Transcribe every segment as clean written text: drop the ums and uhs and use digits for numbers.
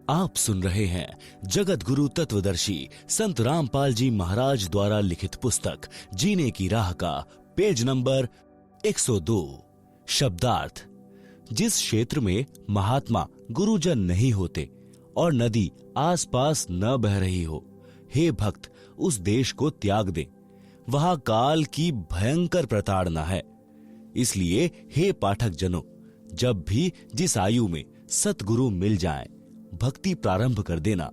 आप सुन रहे हैं जगत गुरु तत्वदर्शी संत रामपाल जी महाराज द्वारा लिखित पुस्तक जीने की राह का पेज नंबर 102। शब्दार्थ। जिस क्षेत्र में महात्मा गुरुजन नहीं होते और नदी आसपास न बह रही हो, हे भक्त उस देश को त्याग दे। वहां काल की भयंकर प्रताड़ना है। इसलिए हे पाठक जनों, जब भी जिस आयु में सतगुरु मिल जाएं, भक्ति प्रारंभ कर देना।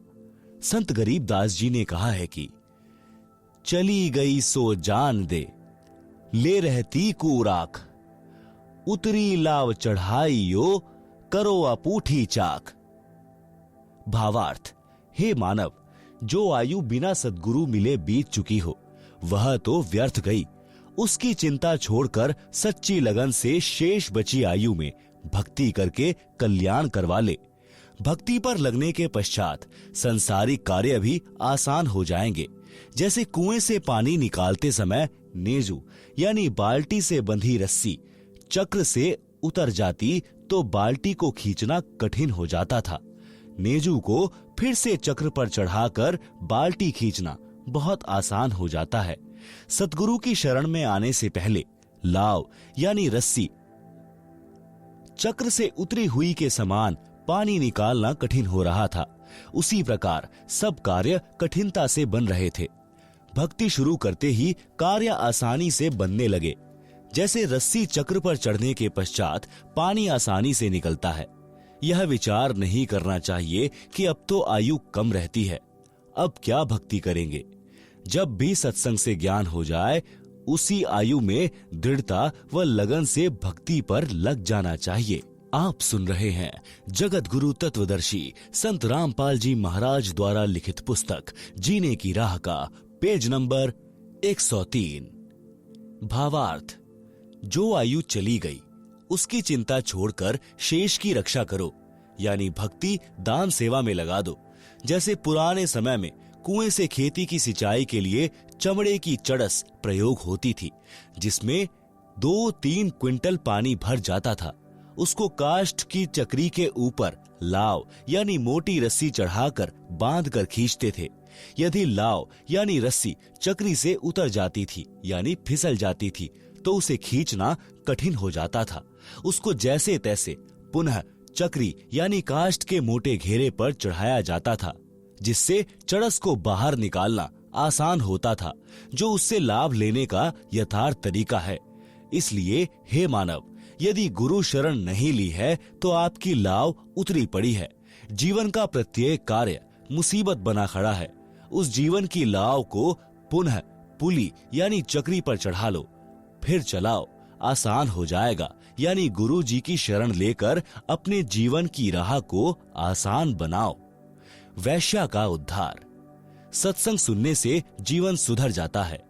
संत गरीबदास जी ने कहा है कि चली गई सो जान दे, ले रहती को राख, उतरी लाव चढ़ाइयो, करो अपूठी चाक। भावार्थ। हे मानव, जो आयु बिना सद्गुरु मिले बीत चुकी हो, वह तो व्यर्थ गई। उसकी चिंता छोड़कर सच्ची लगन से शेष बची आयु में भक्ति करके कल्याण करवा ले। भक्ति पर लगने के पश्चात संसारिक कार्य भी आसान हो जाएंगे। जैसे कुएं से पानी निकालते समय नेजू यानी बाल्टी से बंधी रस्सी चक्र से उतर जाती तो बाल्टी को खींचना कठिन हो जाता था। नेजू को फिर से चक्र पर चढ़ाकर बाल्टी खींचना बहुत आसान हो जाता है। सतगुरु की शरण में आने से पहले लाव यानी रस्सी चक्र से उतरी हुई के समान पानी निकालना कठिन हो रहा था। उसी प्रकार सब कार्य कठिनता से बन रहे थे। भक्ति शुरू करते ही कार्य आसानी से बनने लगे। जैसे रस्सी चक्र पर चढ़ने के पश्चात पानी आसानी से निकलता है। यह विचार नहीं करना चाहिए कि अब तो आयु कम रहती है, अब क्या भक्ति करेंगे। जब भी सत्संग से ज्ञान हो जाए, उसी आयु में दृढ़ता व लगन से भक्ति पर लग जाना चाहिए। आप सुन रहे हैं जगत गुरु तत्वदर्शी संत रामपाल जी महाराज द्वारा लिखित पुस्तक जीने की राह का पेज नंबर 103। भावार्थ। जो आयु चली गई उसकी चिंता छोड़कर शेष की रक्षा करो, यानी भक्ति दान सेवा में लगा दो। जैसे पुराने समय में कुएं से खेती की सिंचाई के लिए चमड़े की चड़स प्रयोग होती थी, जिसमें 2-3 क्विंटल पानी भर जाता था। उसको काष्ठ की चक्री के ऊपर लाव यानी मोटी रस्सी चढ़ाकर बांधकर खींचते थे। यदि लाव यानी रस्सी चक्री से उतर जाती थी यानी फिसल जाती थी तो उसे खींचना कठिन हो जाता था। उसको जैसे तैसे पुनः चक्री यानी काष्ठ के मोटे घेरे पर चढ़ाया जाता था, जिससे चड़स को बाहर निकालना आसान होता था, जो उससे लाभ लेने का यथार्थ तरीका है। इसलिए हे मानव, यदि गुरु शरण नहीं ली है तो आपकी लाव उतरी पड़ी है। जीवन का प्रत्येक कार्य मुसीबत बना खड़ा है। उस जीवन की लाव को पुनः पुली यानी चक्री पर चढ़ा लो, फिर चलाओ, आसान हो जाएगा। यानी गुरु जी की शरण लेकर अपने जीवन की राह को आसान बनाओ। वैश्या का उद्धार। सत्संग सुनने से जीवन सुधर जाता है।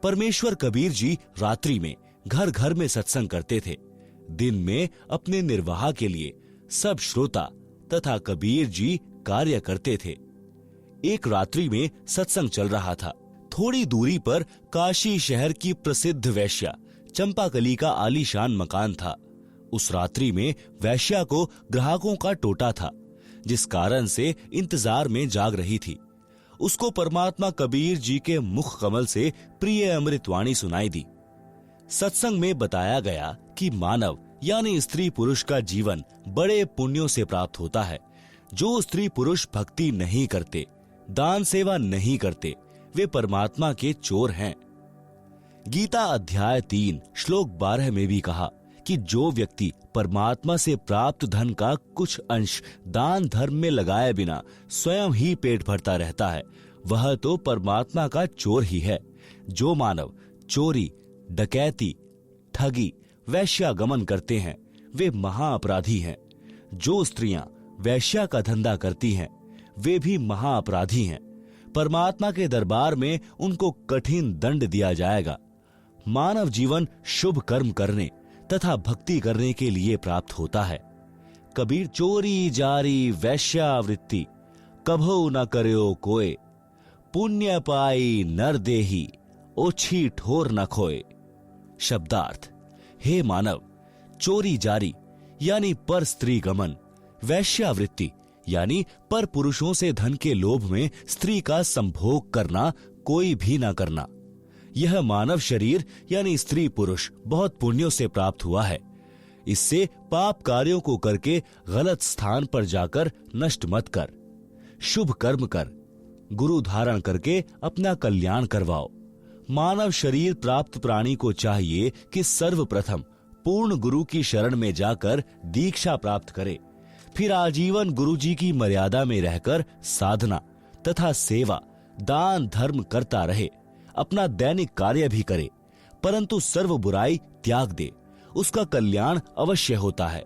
परमेश्वर कबीर जी रात्रि में घर घर में सत्संग करते थे। दिन में अपने निर्वाह के लिए सब श्रोता तथा कबीर जी कार्य करते थे। एक रात्रि में सत्संग चल रहा था। थोड़ी दूरी पर काशी शहर की प्रसिद्ध वैश्या चंपाकली का आलीशान मकान था। उस रात्रि में वैश्या को ग्राहकों का टोटा था, जिस कारण से इंतजार में जाग रही थी। उसको परमात्मा कबीर जी के मुख कमल से प्रिय अमृतवाणी सुनाई दी। सत्संग में बताया गया कि मानव यानी स्त्री पुरुष का जीवन बड़े पुण्यों से प्राप्त होता है। जो स्त्री पुरुष भक्ति नहीं करते, दान सेवा नहीं करते, वे परमात्मा के चोर हैं। गीता अध्याय 3 श्लोक 12 में भी कहा कि जो व्यक्ति परमात्मा से प्राप्त धन का कुछ अंश दान धर्म में लगाए बिना स्वयं ही पेट भरता रहता है, वह तो परमात्मा का चोर ही है। जो मानव चोरी, डकैती, ठगी, वैश्यागमन करते हैं, वे महाअपराधी हैं। जो स्त्रियां वैश्या का धंधा करती हैं, वे भी महाअपराधी हैं। परमात्मा के दरबार में उनको कठिन दंड दिया जाएगा। मानव जीवन शुभ कर्म करने तथा भक्ति करने के लिए प्राप्त होता है। कबीर चोरी जारी वैश्यावृत्ति कभो न करयो कोय, पुण्य पाई नर देही ओछी ठोर न खोए। शब्दार्थ। हे मानव, चोरी जारी यानी पर स्त्री गमन, वैश्यावृत्ति यानी पर पुरुषों से धन के लोभ में स्त्री का संभोग करना कोई भी ना करना। यह मानव शरीर यानी स्त्री पुरुष बहुत पुण्यों से प्राप्त हुआ है। इससे पाप कार्यों को करके गलत स्थान पर जाकर नष्ट मत कर, शुभ कर्म कर, गुरु धारण करके अपना कल्याण करवाओ। मानव शरीर प्राप्त प्राणी को चाहिए कि सर्वप्रथम पूर्ण गुरु की शरण में जाकर दीक्षा प्राप्त करे, फिर आजीवन गुरु जी की मर्यादा में रहकर साधना तथा सेवा दान धर्म करता रहे, अपना दैनिक कार्य भी करे, परंतु सर्व बुराई त्याग दे, उसका कल्याण अवश्य होता है।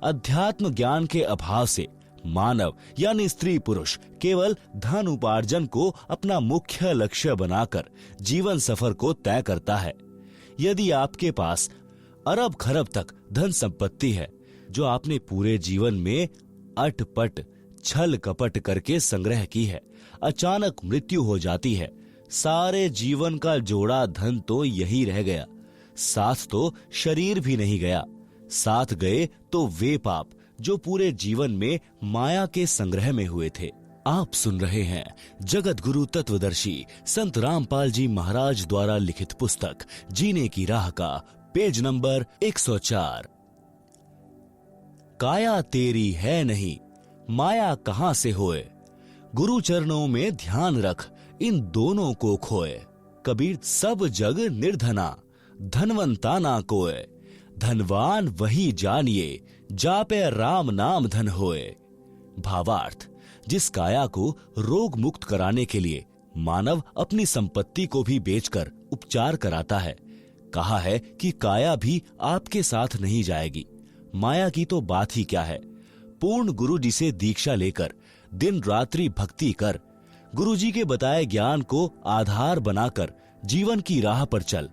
अध्यात्म ज्ञान के अभाव से मानव यानी स्त्री पुरुष केवल धन उपार्जन को अपना मुख्य लक्ष्य बनाकर जीवन सफर को तय करता है। यदि आपके पास अरब खरब तक धन संपत्ति है जो आपने पूरे जीवन में अटपट छल कपट करके संग्रह की है, अचानक मृत्यु हो जाती है, सारे जीवन का जोड़ा धन तो यही रह गया, साथ तो शरीर भी नहीं गया, साथ गए तो वे पाप जो पूरे जीवन में माया के संग्रह में हुए थे। आप सुन रहे हैं जगत गुरु तत्वदर्शी संत रामपाल जी महाराज द्वारा लिखित पुस्तक जीने की राह का पेज नंबर 104। काया तेरी है नहीं, माया कहां से होए, गुरु चरणों में ध्यान रख, इन दोनों को खोए। कबीर सब जग निर्धना, धनवंता ना कोय, धनवान वही जानिए, जापे राम नाम धन होए। भावार्थ, जिस काया को रोग मुक्त कराने के लिए मानव अपनी संपत्ति को भी बेचकर उपचार कराता है, कहा है कि काया भी आपके साथ नहीं जाएगी। माया की तो बात ही क्या है। पूर्ण गुरु जी से दीक्षा लेकर दिन रात्रि भक्ति कर, गुरु जी के बताए ज्ञान को आधार बनाकर जीवन की राह पर चल।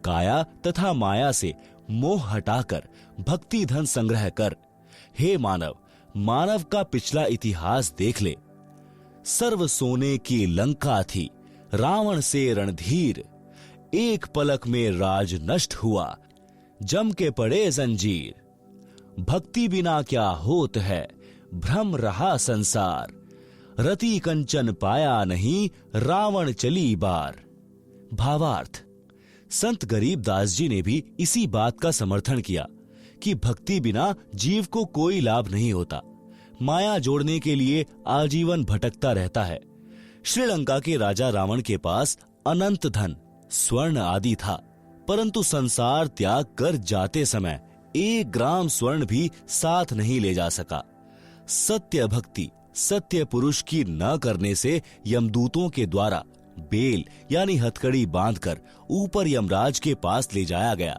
काया तथा माया से मोह हटाकर भक्ति धन संग्रह कर। हे मानव, मानव का पिछला इतिहास देख ले। सर्व सोने की लंका थी, रावण से रणधीर, एक पलक में राज नष्ट हुआ, जम के पड़े जंजीर। भक्ति बिना क्या होत है, भ्रम रहा संसार, रति कंचन पाया नहीं, रावण चली बार। भावार्थ, संत गरीबदास जी ने भी इसी बात का समर्थन किया कि भक्ति बिना जीव को कोई लाभ नहीं होता। माया जोड़ने के लिए आजीवन भटकता रहता है। श्रीलंका के राजा रावण के पास अनंत धन स्वर्ण आदि था, परंतु संसार त्याग कर जाते समय 1 ग्राम स्वर्ण भी साथ नहीं ले जा सका। सत्य भक्ति सत्य पुरुष की न करने से यमदूतों के द्वारा बेल यानी हथकड़ी बांधकर ऊपर यमराज के पास ले जाया गया,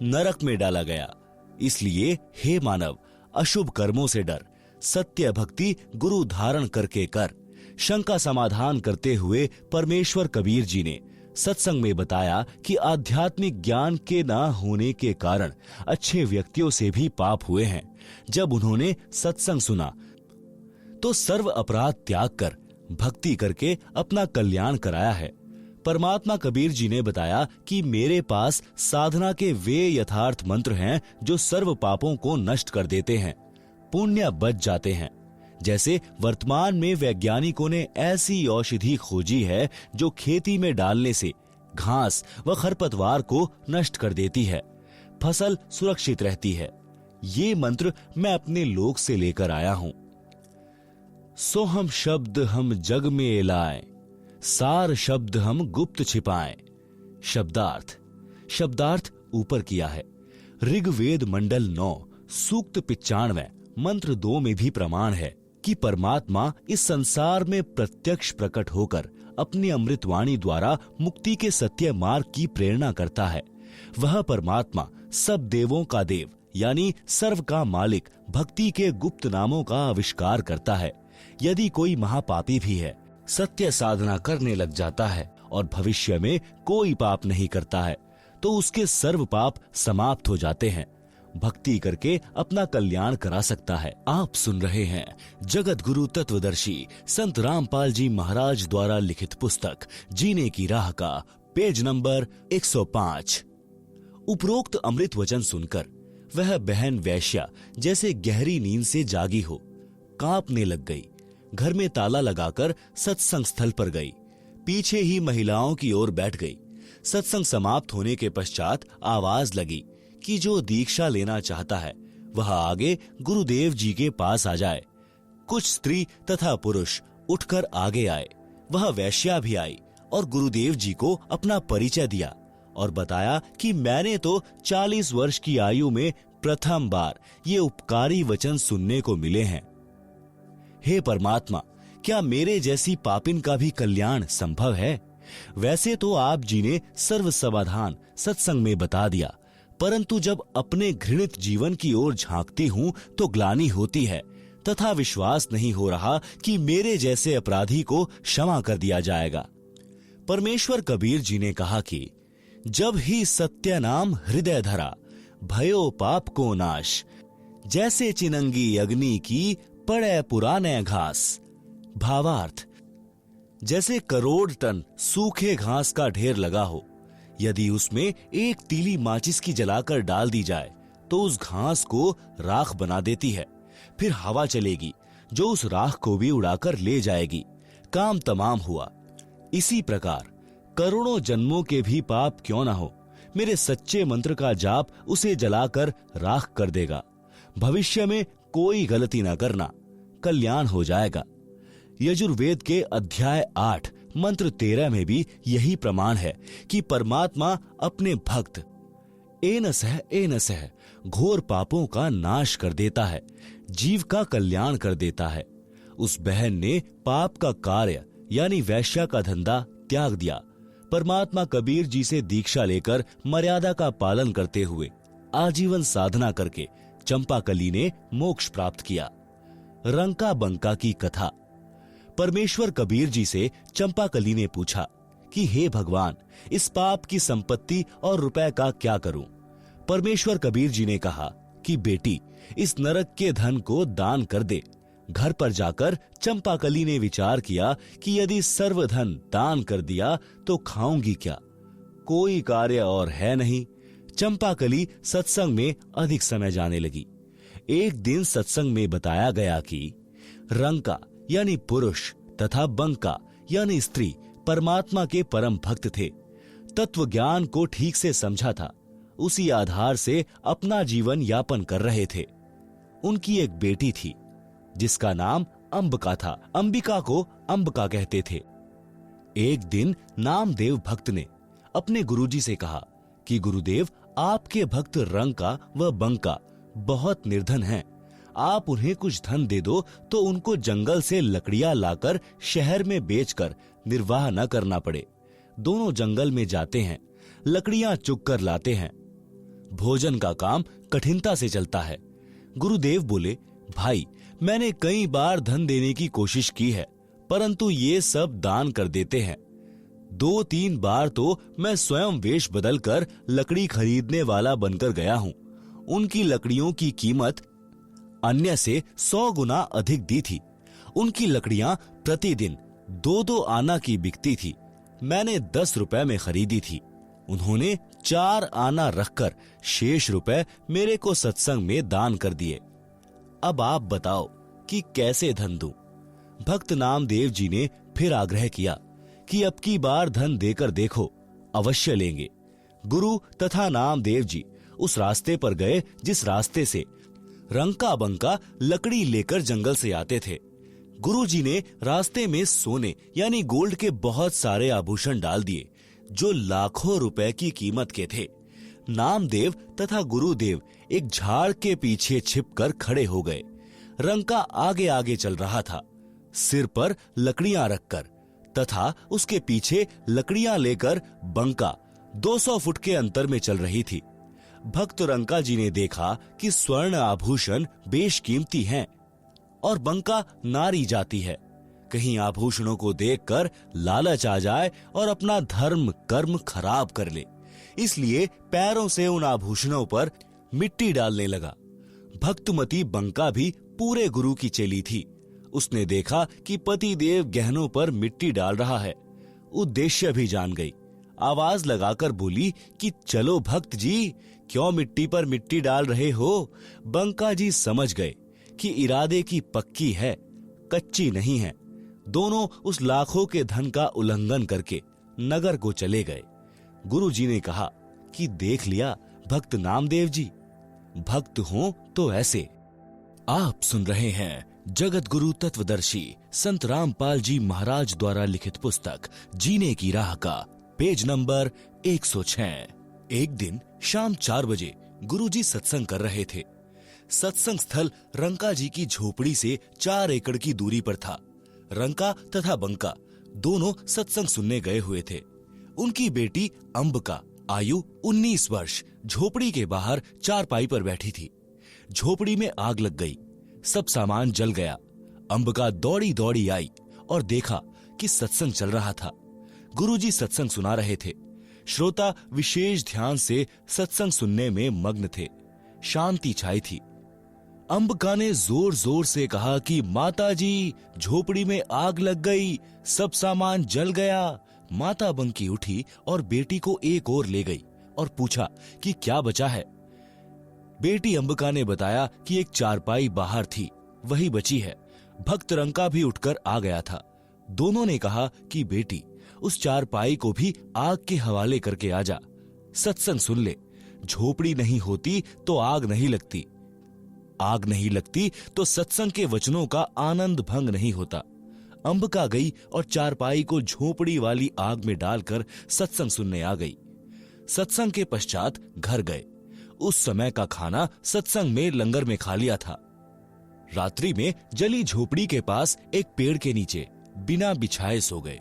नरक में डाला गया। इसलिए हे मानव, अशुभ कर्मों से डर, सत्य भक्ति गुरु धारण करके कर। शंका समाधान करते हुए परमेश्वर कबीर जी ने सत्संग में बताया कि आध्यात्मिक ज्ञान के ना होने के कारण अच्छे व्यक्तियों से भी पाप हुए हैं। जब उन्होंने सत्संग सुना तो सर्व अपराध त्याग कर भक्ति करके अपना कल्याण कराया है। परमात्मा कबीर जी ने बताया कि मेरे पास साधना के वे यथार्थ मंत्र हैं जो सर्व पापों को नष्ट कर देते हैं, पुण्य बच जाते हैं। जैसे वर्तमान में वैज्ञानिकों ने ऐसी औषधि खोजी है जो खेती में डालने से घास व खरपतवार को नष्ट कर देती है, फसल सुरक्षित रहती है। ये मंत्र मैं अपने लोक से लेकर आया हूं। सोहम शब्द हम जग में लाए, सार शब्द हम गुप्त छिपाएं। शब्दार्थ ऊपर किया है। ऋग्वेद मंडल 9 सूक्त 95 मंत्र 2 में भी प्रमाण है कि परमात्मा इस संसार में प्रत्यक्ष प्रकट होकर अपनी अमृतवाणी द्वारा मुक्ति के सत्य मार्ग की प्रेरणा करता है। वह परमात्मा सब देवों का देव यानी सर्व का मालिक भक्ति के गुप्त नामों का आविष्कार करता है। यदि कोई महापापी भी है, सत्य साधना करने लग जाता है और भविष्य में कोई पाप नहीं करता है, तो उसके सर्व पाप समाप्त हो जाते हैं। भक्ति करके अपना कल्याण करा सकता है। आप सुन रहे हैं जगत गुरु तत्वदर्शी संत रामपाल जी महाराज द्वारा लिखित पुस्तक जीने की राह का पेज नंबर 105। उपरोक्त अमृत वचन सुनकर वह बहन वैश्या जैसे गहरी नींद से जागी हो, कांपने लग गई। घर में ताला लगाकर सत्संग स्थल पर गई। पीछे ही महिलाओं की ओर बैठ गई। सत्संग समाप्त होने के पश्चात आवाज लगी कि जो दीक्षा लेना चाहता है वह आगे गुरुदेव जी के पास आ जाए। कुछ स्त्री तथा पुरुष उठकर आगे आए। वह वैश्या भी आई और गुरुदेव जी को अपना परिचय दिया और बताया कि मैंने तो 40 वर्ष की आयु में प्रथम बार ये उपकारी वचन सुनने को मिले हैं। हे परमात्मा, क्या मेरे जैसी पापिन का भी कल्याण संभव है? वैसे तो आप जी ने सर्व समाधान सत्संग में बता दिया, परंतु जब अपने घृणित जीवन की ओर झांकती हूं तो ग्लानि होती है तथा विश्वास नहीं हो रहा कि मेरे जैसे अपराधी को क्षमा कर दिया जाएगा। परमेश्वर कबीर जी ने कहा कि जब ही सत्य नाम हृदय धरा, भयो पाप को नाश, जैसे चिनंगी अग्नि की पड़े पुराने घास। भावार्थ, जैसे करोड़ टन सूखे घास का ढेर लगा हो, यदि उसमें एक तीली माचिस की जलाकर डाल दी जाए तो उस घास को राख बना देती है। फिर हवा चलेगी जो उस राख को भी उड़ाकर ले जाएगी। काम तमाम हुआ। इसी प्रकार करोड़ों जन्मों के भी पाप क्यों ना हो, मेरे सच्चे मंत्र का जाप उसे जलाकर राख कर देगा। भविष्य में कोई गलती ना करना, कल्याण हो जाएगा। यजुर्वेद के अध्याय 8 मंत्र 13 में भी यही प्रमाण है कि परमात्मा अपने भक्त एन सह घोर पापों का नाश कर देता है, जीव का कल्याण कर देता है। उस बहन ने पाप का कार्य यानी वैश्या का धंधा त्याग दिया। परमात्मा कबीर जी से दीक्षा लेकर मर्यादा का पालन करते हुए आजीवन साधना करके चंपाकली ने मोक्ष प्राप्त किया। रंका बंका की कथा। परमेश्वर कबीर जी से चंपाकली ने पूछा कि हे भगवान, इस पाप की संपत्ति और रुपए का क्या करूं? परमेश्वर कबीर जी ने कहा कि बेटी, इस नरक के धन को दान कर दे। घर पर जाकर चंपाकली ने विचार किया कि यदि सर्वधन दान कर दिया तो खाऊंगी क्या? कोई कार्य और है नहीं। चंपाकली सत्संग में अधिक समय जाने लगी। एक दिन सत्संग में बताया गया कि रंका यानी पुरुष तथा बंका यानी स्त्री परमात्मा के परम भक्त थे। तत्व ज्ञान को ठीक से समझा था, उसी आधार से अपना जीवन यापन कर रहे थे। उनकी एक बेटी थी जिसका नाम अंबिका था। अंबिका को अंबिका कहते थे। एक दिन नामदेव भक्त ने अपने गुरुजी से कहा कि गुरुदेव, आपके भक्त रंका व बंका बहुत निर्धन हैं। आप उन्हें कुछ धन दे दो तो उनको जंगल से लकड़ियां लाकर शहर में बेचकर निर्वाह न करना पड़े। दोनों जंगल में जाते हैं, लकड़ियां चुग कर लाते हैं। भोजन का काम कठिनता से चलता है। गुरुदेव बोले, भाई, मैंने कई बार धन देने की कोशिश की है, परंतु ये सब दान कर देते हैं। 2-3 बार तो मैं स्वयं वेश बदलकर लकड़ी खरीदने वाला बनकर गया हूं। उनकी लकड़ियों की कीमत अन्य से 100 गुना अधिक दी थी। उनकी लकड़ियां प्रतिदिन 2-2 आना की बिकती थी। मैंने 10 रुपए में खरीदी थी। उन्होंने 4 आना रखकर शेष रुपए मेरे को सत्संग में दान कर दिए। अब आप बताओ कि कैसे धन दूं? भक्त नामदेव जी ने फिर आग्रह किया कि अब की बार धन देकर देखो, अवश्य लेंगे। गुरु तथा नामदेव जी उस रास्ते पर गए जिस रास्ते से रंका बंका लकड़ी लेकर जंगल से आते थे। गुरु जी ने रास्ते में सोने यानी गोल्ड के बहुत सारे आभूषण डाल दिए जो लाखों रुपए की कीमत के थे। नामदेव तथा गुरुदेव एक झाड़ के पीछे छिपकर खड़े हो गए। रंका आगे आगे चल रहा था, सिर पर लकड़ियां रखकर, तथा उसके पीछे लकड़ियां लेकर बंका 200 फुट के अंतर में चल रही थी। भक्त रंका जी ने देखा कि स्वर्ण आभूषण बेशकीमती हैं और बंका नारी जाती है। कहीं आभूषणों को देखकर लालच आ जाए और अपना धर्म कर्म खराब कर ले, इसलिए पैरों से उन आभूषणों पर मिट्टी डालने लगा। भक्तमती बंका भी पूरे गुरु की चेली थी। उसने देखा कि पति देव गहनों पर मिट्टी डाल रहा है, उद्देश्य भी जान गई। आवाज लगाकर बोली कि चलो भक्त जी, क्यों मिट्टी पर मिट्टी डाल रहे हो? बंका जी समझ गए कि इरादे की पक्की है, कच्ची नहीं है। दोनों उस लाखों के धन का उल्लंघन करके नगर को चले गए। गुरुजी ने कहा कि देख लिया भक्त नामदेव जी, भक्त हो तो ऐसे। आप सुन रहे हैं जगत गुरु तत्वदर्शी संत रामपाल जी महाराज द्वारा लिखित पुस्तक जीने की राह का पेज नंबर 106। एक दिन शाम 4 बजे गुरुजी सत्संग कर रहे थे। सत्संग स्थल रंका जी की झोपड़ी से 4 एकड़ की दूरी पर था। रंका तथा बंका दोनों सत्संग सुनने गए हुए थे। उनकी बेटी अंबिका आयु 19 वर्ष झोपड़ी के बाहर चारपाई पर बैठी थी। झोपड़ी में आग लग गई, सब सामान जल गया। अंबिका दौड़ी दौड़ी आई और देखा कि सत्संग चल रहा था। गुरुजी सत्संग सुना रहे थे। श्रोता विशेष ध्यान से सत्संग सुनने में मग्न थे। शांति छाई थी। अंबिका ने जोर जोर से कहा कि माता जी, झोपड़ी में आग लग गई, सब सामान जल गया। माता बंकी उठी और बेटी को एक ओर ले गई और पूछा कि क्या बचा है। बेटी अंबिका ने बताया कि एक चारपाई बाहर थी, वही बची है। भक्त रंका भी उठकर आ गया था। दोनों ने कहा कि बेटी, उस चारपाई को भी आग के हवाले करके आ जा, सत्संग सुन ले। झोपड़ी नहीं होती तो आग नहीं लगती, आग नहीं लगती तो सत्संग के वचनों का आनंद भंग नहीं होता। अंबिका गई और चारपाई को झोपड़ी वाली आग में डालकर सत्संग सुनने आ गई। सत्संग के पश्चात घर गए। उस समय का खाना सत्संग में लंगर में खा लिया था। रात्रि में जली झोपड़ी के पास एक पेड़ के नीचे बिना बिछाए सो गए।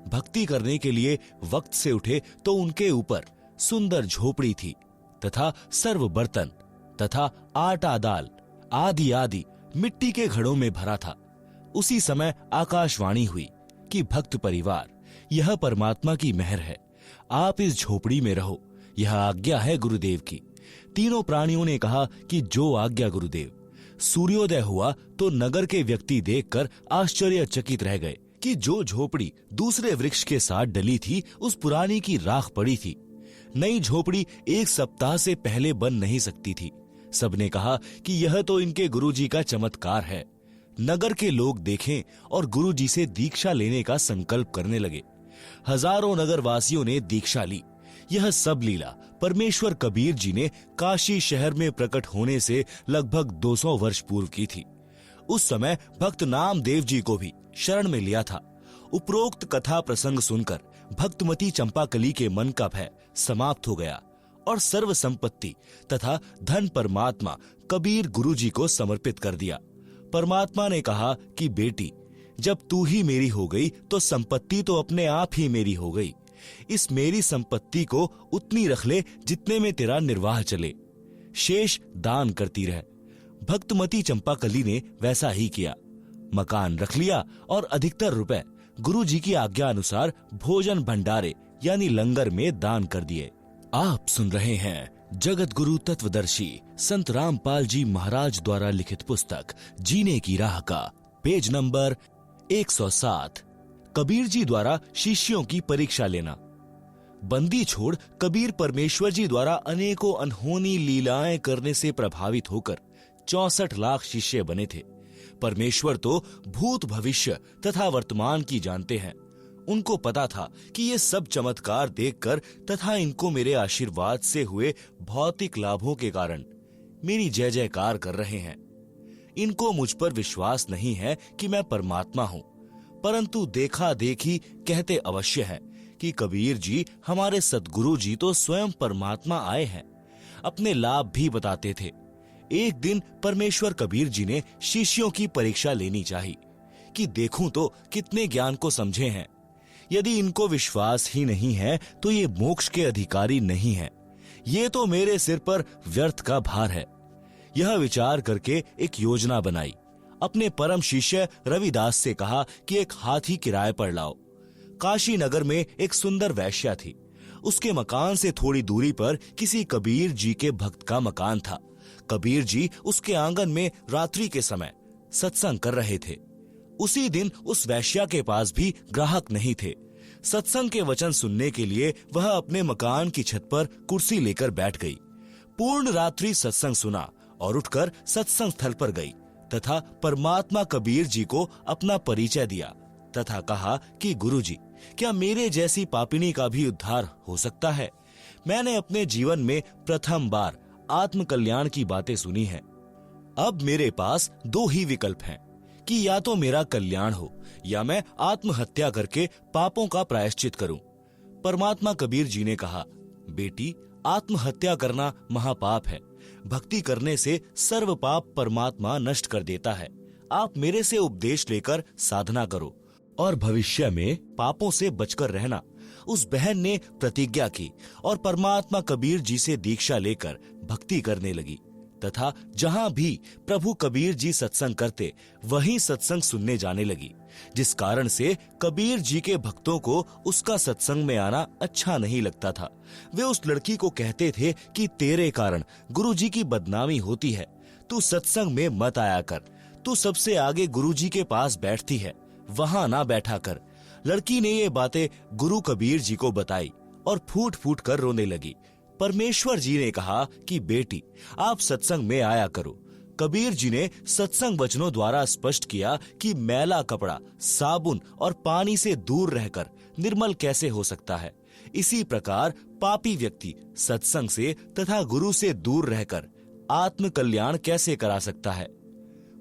भक्ति करने के लिए वक्त से उठे तो उनके ऊपर सुंदर झोपड़ी थी तथा सर्व बर्तन तथा आटा दाल आदि आदि मिट्टी के घड़ों में भरा था। उसी समय आकाशवाणी हुई कि भक्त परिवार, यह परमात्मा की मेहर है, आप इस झोपड़ी में रहो, यह आज्ञा है गुरुदेव की। तीनों प्राणियों ने कहा कि जो आज्ञा गुरुदेव। सूर्योदय हुआ तो नगर के व्यक्ति देखकर आश्चर्यचकित रह गए कि जो झोपड़ी दूसरे वृक्ष के साथ डली थी उस पुरानी की राख पड़ी थी। नई झोपड़ी 1 सप्ताह से पहले बन नहीं सकती थी। सबने कहा कि यह तो इनके गुरुजी का चमत्कार है। नगर के लोग देखें और गुरुजी से दीक्षा लेने का संकल्प करने लगे। हजारों नगरवासियों ने दीक्षा ली। यह सब लीला परमेश्वर कबीर जी ने काशी शहर में प्रकट होने से लगभग 200 वर्ष पूर्व की थी। उस समय भक्त नामदेव जी को भी शरण में लिया था। उपरोक्त कथा प्रसंग सुनकर भक्तमती चंपाकली के मन का भय समाप्त हो गया और सर्व संपत्ति तथा धन परमात्मा कबीर गुरुजी को समर्पित कर दिया। परमात्मा ने कहा कि बेटी, जब तू ही मेरी हो गई तो संपत्ति तो अपने आप ही मेरी हो गई। इस मेरी संपत्ति को उतनी रख ले जितने में तेरा निर्वाह चले, शेष दान करती रह। भक्तमती चंपाकली ने वैसा ही किया। मकान रख लिया और अधिकतर रुपए गुरुजी की आज्ञा अनुसार भोजन भंडारे यानी लंगर में दान कर दिए। आप सुन रहे हैं जगत गुरु तत्वदर्शी संत रामपाल जी महाराज द्वारा लिखित पुस्तक जीने की राह का पेज नंबर 107। कबीर जी द्वारा शिष्यों की परीक्षा लेना। बंदी छोड़ कबीर परमेश्वर जी द्वारा अनेकों अनहोनी लीलाएं करने से प्रभावित होकर 64 लाख शिष्य बने थे। परमेश्वर तो भूत भविष्य तथा वर्तमान की जानते हैं। उनको पता था कि ये सब चमत्कार देखकर तथा इनको मेरे आशीर्वाद से हुए भौतिक लाभों के कारण मेरी जय जयकार कर रहे हैं। इनको मुझ पर विश्वास नहीं है कि मैं परमात्मा हूं, परंतु देखा देखी कहते अवश्य है कि कबीर जी हमारे सद्गुरु जी तो स्वयं परमात्मा आए हैं। अपने लाभ भी बताते थे। एक दिन परमेश्वर कबीर जी ने शिष्यों की परीक्षा लेनी चाहिए कि देखूं तो कितने ज्ञान को समझे हैं। यदि इनको विश्वास ही नहीं है तो ये मोक्ष के अधिकारी नहीं है, ये तो मेरे सिर पर व्यर्थ का भार है। यह विचार करके एक योजना बनाई। अपने परम शिष्य रविदास से कहा कि एक हाथी किराए पर लाओ। काशी नगर में एक सुंदर वैश्या थी। उसके मकान से थोड़ी दूरी पर किसी कबीर जी के भक्त का मकान था। कबीर जी उसके आंगन में रात्रि के समय सत्संग कर रहे थे। उसी दिन उस वैश्या के पास भी ग्राहक नहीं थे। सत्संग के वचन सुनने के लिए वह अपने मकान की छत पर कुर्सी लेकर बैठ गई। पूर्ण रात्रि सत्संग सुना और उठकर सत्संग स्थल पर गई तथा परमात्मा कबीर जी को अपना परिचय दिया तथा कहा कि गुरुजी, क्या मेरे जैसी पापिनी का भी उद्धार हो सकता है? मैंने अपने जीवन में प्रथम बार आत्म कल्याण की बातें सुनी हैं। अब मेरे पास दो ही विकल्प हैं कि या तो मेरा कल्याण हो या मैं आत्महत्या करके पापों का प्रायश्चित करूं। परमात्मा कबीर जी ने कहा, बेटी, आत्महत्या करना महापाप है। भक्ति करने से सर्व पाप परमात्मा नष्ट कर देता है। आप मेरे से उपदेश लेकर साधना करो और भविष्य में पापों से बचकर रहना। उस बहन ने प्रतिज्ञा की और परमात्मा कबीर जी से दीक्षा लेकर भक्ति करने लगी तथा जहां भी प्रभु कबीर जी सत्संग करते वहीं सत्संग सुनने जाने लगी, जिस कारण से कबीर जी के भक्तों को उसका सत्संग में आना अच्छा नहीं लगता था। वे उस लड़की को कहते थे कि तेरे कारण गुरु जी की बदनामी होती है, तू सत्संग में मत आया कर, तू सबसे आगे गुरु जी के पास बैठती है, वहां ना बैठा कर। लड़की ने ये बातें गुरु कबीर जी को बताई और फूट फूट कर रोने लगी। परमेश्वर जी ने कहा कि बेटी, आप सत्संग में आया करो। कबीर जी ने सत्संग वचनों द्वारा स्पष्ट किया कि मैला कपड़ा साबुन और पानी से दूर रहकर निर्मल कैसे हो सकता है। इसी प्रकार पापी व्यक्ति सत्संग से तथा गुरु से दूर रहकर आत्म कल्याण कैसे करा सकता है।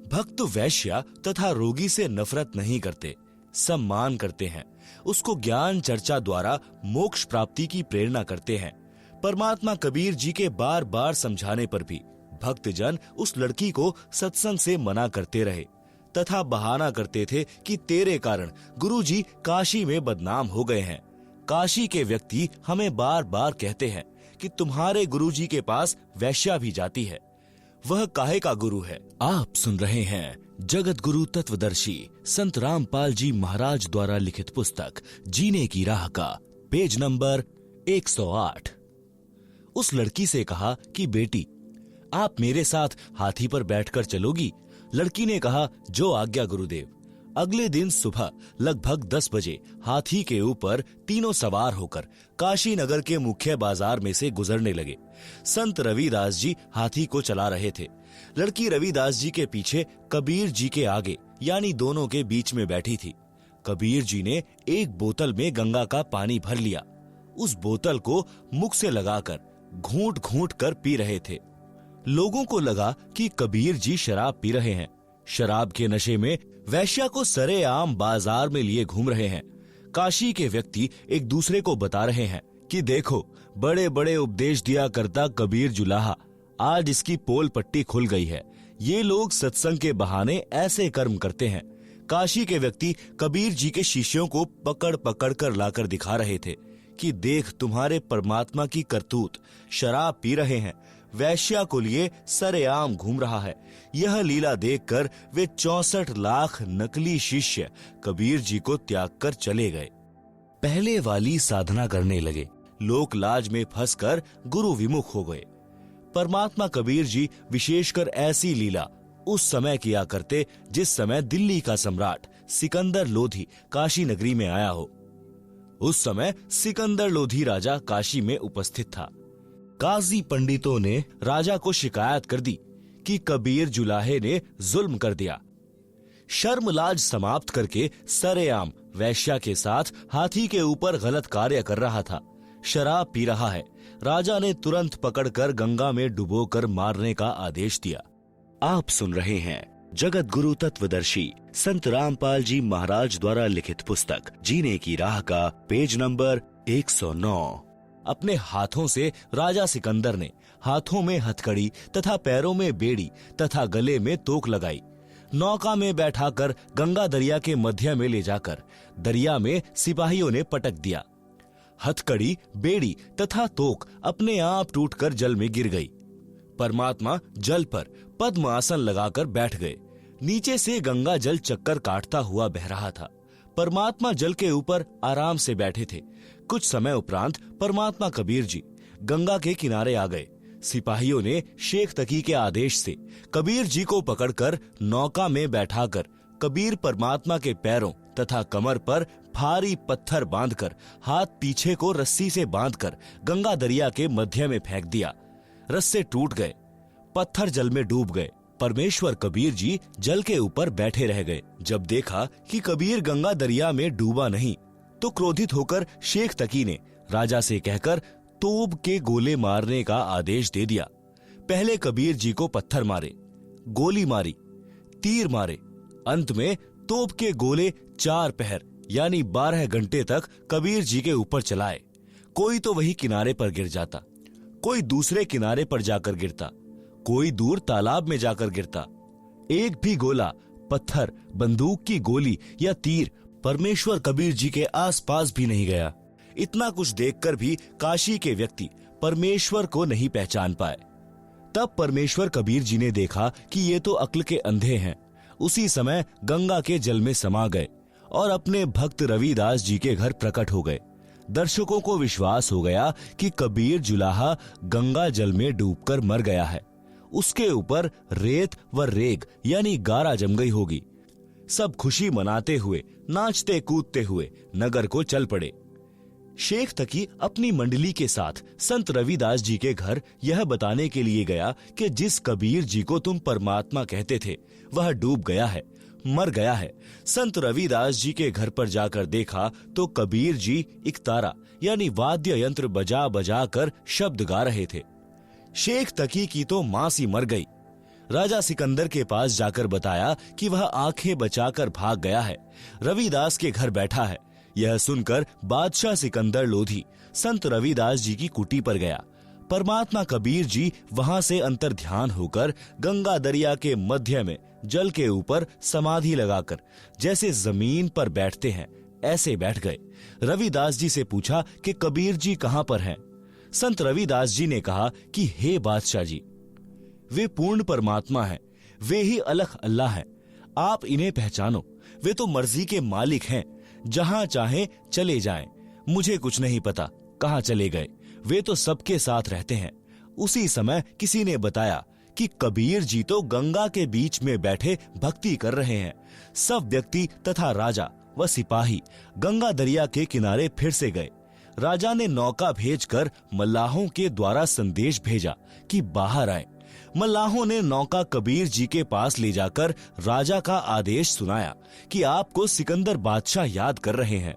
भक्त वैश्या तथा रोगी से नफरत नहीं करते, सम्मान करते हैं, उसको ज्ञान चर्चा द्वारा मोक्ष प्राप्ति की प्रेरणा करते हैं। परमात्मा कबीर जी के बार बार समझाने पर भी भक्तजन उस लड़की को सत्संग से मना करते रहे तथा बहाना करते थे कि तेरे कारण गुरुजी काशी में बदनाम हो गए हैं। काशी के व्यक्ति हमें बार बार कहते हैं कि तुम्हारे गुरुजी के पास वैश्या भी जाती है, वह काहे का गुरु है। आप सुन रहे हैं जगत गुरु तत्वदर्शी संत रामपाल जी महाराज द्वारा लिखित पुस्तक जीने की राह का पेज नंबर 108। उस लड़की से कहा कि बेटी, आप मेरे साथ हाथी पर बैठकर चलोगी? लड़की ने कहा, जो आज्ञा गुरुदेव। अगले दिन सुबह लगभग 10 बजे हाथी के ऊपर तीनों सवार होकर काशी नगर के मुख्य बाजार में से गुजरने लगे। संत रविदास जी हाथी को चला रहे थे। लड़की रविदास जी के पीछे, कबीर जी के आगे यानी दोनों के बीच में बैठी थी। कबीर जी ने एक बोतल में गंगा का पानी भर लिया। उस बोतल को मुख से लगाकर घूंट घूंट कर पी रहे थे। लोगों को लगा कि कबीर जी शराब पी रहे हैं। शराब के नशे में वैश्या को सरेआम बाजार में लिए घूम रहे हैं। काशी के व्यक्ति एक दूसरे को बता रहे हैं कि देखो, बड़े बड़े उपदेश दिया करता कबीर जुलाहा, आज इसकी पोल पट्टी खुल गई है। ये लोग सत्संग के बहाने ऐसे कर्म करते हैं। काशी के व्यक्ति कबीर जी के शिष्यों को पकड़ पकड़ कर लाकर दिखा रहे थे कि देख, तुम्हारे परमात्मा की करतूत, शराब पी रहे हैं, वैश्या को लिए सरेआम घूम रहा है। यह लीला देखकर वे 64 लाख नकली शिष्य कबीर जी को त्याग कर चले गए। पहले वाली साधना करने लगे। लोक लाज में फंसकर गुरु विमुख हो गए। परमात्मा कबीर जी विशेषकर ऐसी लीला उस समय किया करते जिस समय दिल्ली का सम्राट सिकंदर लोधी काशी नगरी में आया हो। उस समय सिकंदर लोधी राजा काशी में उपस्थित था। काजी पंडितों ने राजा को शिकायत कर दी कि कबीर जुलाहे ने जुल्म कर दिया। शर्म लाज समाप्त करके सरेआम वैश्या के साथ हाथी के ऊपर गलत कार्य कर रहा था, शराब पी रहा है। राजा ने तुरंत पकड़कर गंगा में डुबोकर मारने का आदेश दिया। आप सुन रहे हैं जगत गुरु तत्वदर्शी संत रामपाल जी महाराज द्वारा लिखित पुस्तक जीने की राह का पेज नंबर 109। अपने हाथों से राजा सिकंदर ने हाथों में हथकड़ी तथा पैरों में बेड़ी तथा गले में तोक लगाई। नौका में बैठाकर गंगा दरिया के मध्य में ले जाकर दरिया में सिपाहियों ने पटक दिया। हथकड़ी, बेड़ी तथा तोक अपने आप टूटकर जल में गिर गई। परमात्मा जल पर पद्म आसन लगाकर बैठ गए। नीचे से गंगा जल चक्कर काटता हुआ बह रहा था। परमात्मा जल के ऊपर आराम से बैठे थे। कुछ समय उपरांत परमात्मा कबीर जी गंगा के किनारे आ गए। सिपाहियों ने शेख तकी के आदेश से कबीर जी को पकड़कर नौका में बैठाकर कबीर परमात्मा के पैरों तथा कमर पर भारी पत्थर बांधकर हाथ पीछे को रस्सी से बांधकर गंगा दरिया के मध्य में फेंक दिया। रस्से टूट गए, पत्थर जल में डूब गए। परमेश्वर कबीर जी जल के ऊपर बैठे रह गए। जब देखा कि कबीर गंगा दरिया में डूबा नहीं, तो क्रोधित होकर शेख तकी ने राजा से कहकर तोप के गोले मारने का आदेश दे दिया। पहले कबीर जी को पत्थर मारे, गोली मारी, तीर मारे। अंत में तोप के गोले 4 पहर यानी 12 घंटे तक कबीर जी के ऊपर चलाए। कोई तो वही किनारे पर गिर जाता, कोई दूसरे किनारे पर जाकर गिरता, कोई दूर तालाब में जाकर गिरता। एक भी गोला, पत्थर, बंदूक की गोली या तीर परमेश्वर कबीर जी के आसपास भी नहीं गया। इतना कुछ देखकर भी काशी के व्यक्ति परमेश्वर को नहीं पहचान पाए। तब परमेश्वर कबीर जी ने देखा कि ये तो अक्ल के अंधे हैं। उसी समय गंगा के जल में समा गए और अपने भक्त रविदास जी के घर प्रकट हो गए। दर्शकों को विश्वास हो गया कि कबीर जुलाहा गंगा जल में डूबकर मर गया है। उसके ऊपर रेत व रेग यानी गारा जम गई होगी। सब खुशी मनाते हुए, नाचते कूदते हुए नगर को चल पड़े। शेख तकी अपनी मंडली के साथ संत रविदास जी के घर यह बताने के लिए गया कि जिस कबीर जी को तुम परमात्मा कहते थे वह डूब गया है, मर गया है। संत रविदास जी के घर पर जाकर देखा तो कबीर जी इकतारा यानी वाद्य यंत्र बजा बजा कर शब्द गा रहे थे। शेख तकी की तो मां सी मर गई। राजा सिकंदर के पास जाकर बताया कि वह आंखें बचाकर भाग गया है, रविदास के घर बैठा है। यह सुनकर बादशाह सिकंदर लोधी संत रविदास जी की कुटी पर गया। परमात्मा कबीर जी वहां से अंतर ध्यान होकर गंगा दरिया के मध्य में जल के ऊपर समाधि लगाकर जैसे जमीन पर बैठते हैं ऐसे बैठ गए। रविदास जी से पूछा कि कबीर जी कहां पर हैं? संत रविदास जी ने कहा कि हे बादशाह जी, वे पूर्ण परमात्मा हैं, वे ही अलख अल्लाह हैं। आप इन्हें पहचानो, वे तो मर्जी के मालिक हैं, जहां चाहे चले जाएं। मुझे कुछ नहीं पता कहां चले गए, वे तो सबके साथ रहते हैं। उसी समय किसी ने बताया कि कबीर जी तो गंगा के बीच में बैठे भक्ति कर रहे हैं। सब व्यक्ति तथा राजा व सिपाही गंगा दरिया के किनारे फिर से गए। राजा ने नौका भेजकर मल्लाहों के द्वारा संदेश भेजा कि बाहर आए। मल्लाहों ने नौका कबीर जी के पास ले जाकर राजा का आदेश सुनाया कि आपको सिकंदर बादशाह याद कर रहे हैं,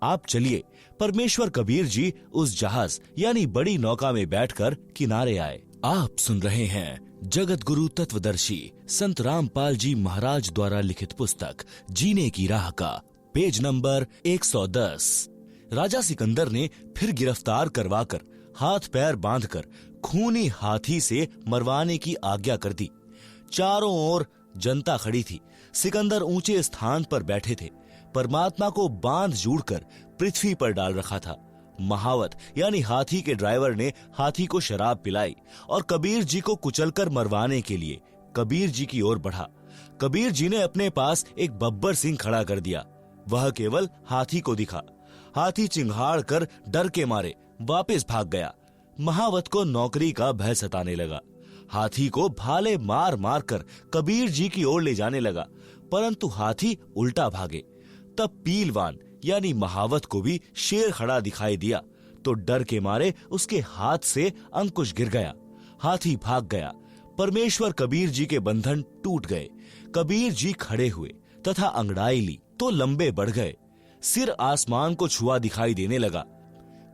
आप चलिए। परमेश्वर कबीर जी उस जहाज यानी बड़ी नौका में बैठकर किनारे आए। आप सुन रहे हैं जगत गुरु तत्वदर्शी संत रामपाल जी महाराज द्वारा लिखित पुस्तक जीने की राह का पेज नंबर 110। राजा सिकंदर ने फिर गिरफ्तार करवाकर हाथ पैर बांधकर खूनी हाथी से मरवाने की आज्ञा कर दी। चारों ओर जनता खड़ी थी। सिकंदर ऊंचे स्थान पर बैठे थे। परमात्मा को बांध जोड़कर पृथ्वी पर डाल रखा था। महावत यानी हाथी के ड्राइवर ने हाथी को शराब पिलाई और कबीर जी को कुचलकर मरवाने के लिए कबीर जी की ओर बढ़ा। कबीर जी ने अपने पास एक बब्बर सिंह खड़ा कर दिया। वह केवल हाथी को दिखा। हाथी चिंघाड़ कर डर के मारे वापस भाग गया। महावत को नौकरी का भय सताने लगा। हाथी को भाले मार मार कर कबीर जी की ओर ले जाने लगा, परंतु हाथी उल्टा भागे। तब पीलवान यानी महावत को भी शेर खड़ा दिखाई दिया तो डर के मारे उसके हाथ से अंकुश गिर गया। हाथी भाग गया। परमेश्वर कबीर जी के बंधन टूट गए। कबीर जी खड़े हुए तथा अंगड़ाई ली तो लंबे बढ़ गए। सिर आसमान को छुआ दिखाई देने लगा।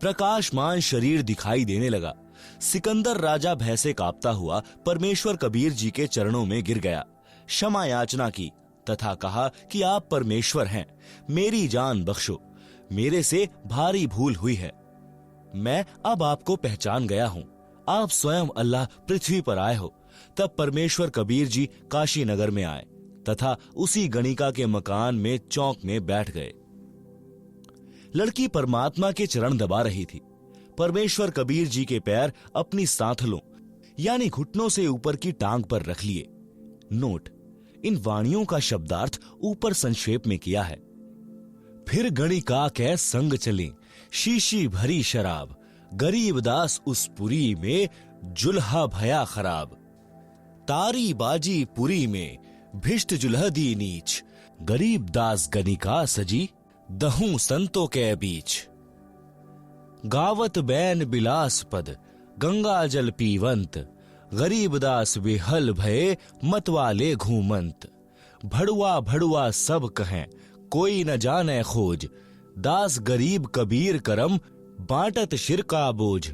प्रकाशमान शरीर दिखाई देने लगा। सिकंदर राजा भय से कांपता हुआ परमेश्वर कबीर जी के चरणों में गिर गया। क्षमा याचना की तथा कहा कि आप परमेश्वर हैं, मेरी जान बख्शो, मेरे से भारी भूल हुई है। मैं अब आपको पहचान गया हूँ, आप स्वयं अल्लाह पृथ्वी पर आए हो। तब परमेश्वर कबीर जी काशी नगर में आए तथा उसी गणिका के मकान में चौक में बैठ गए। लड़की परमात्मा के चरण दबा रही थी। परमेश्वर कबीर जी के पैर अपनी सांथलों यानी घुटनों से ऊपर की टांग पर रख लिए। नोट: इन वाणियों का शब्दार्थ ऊपर संक्षेप में किया है। फिर गणिका के संग चले, शीशी भरी शराब, गरीब दास उस पुरी में जुल्हा भया खराब। तारी बाजी पुरी में भिष्ट जुल्ह दी नीच, गरीब दास गणिका सजी दहूं संतों के बीच। गावत बैन बिलास पद, गंगा जल पीवंत, गरीबदास बेहल भये मतवाले घूमंत। भड़ुआ भड़ुआ सब कहें कोई न जाने खोज। दास गरीब कबीर करम बांटत शिर का बोझ।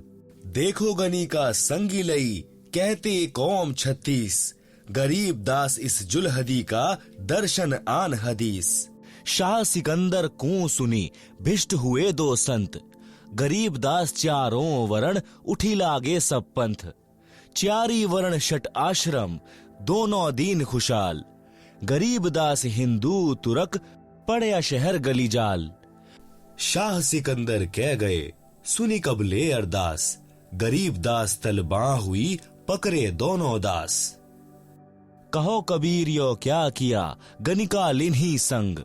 देखो गनी का संगी लई कहते कौम 36। गरीब दास इस जुलहदी का दर्शन आन हदीस। शाह सिकंदर को सुनी भिष्ट हुए दो संत। गरीब दास चारों वरण उठी लागे सब पंथ। चारी वर्ण शट आश्रम दोनों दीन खुशाल। गरीब दास हिंदू तुरक पड़या शहर गली जाल। शाह सिकंदर कह गए सुनी कबले अरदास। गरीब दास तलबा हुई पकड़े दोनों दास। कहो कबीर यो क्या किया गनिका लिन्ही संग।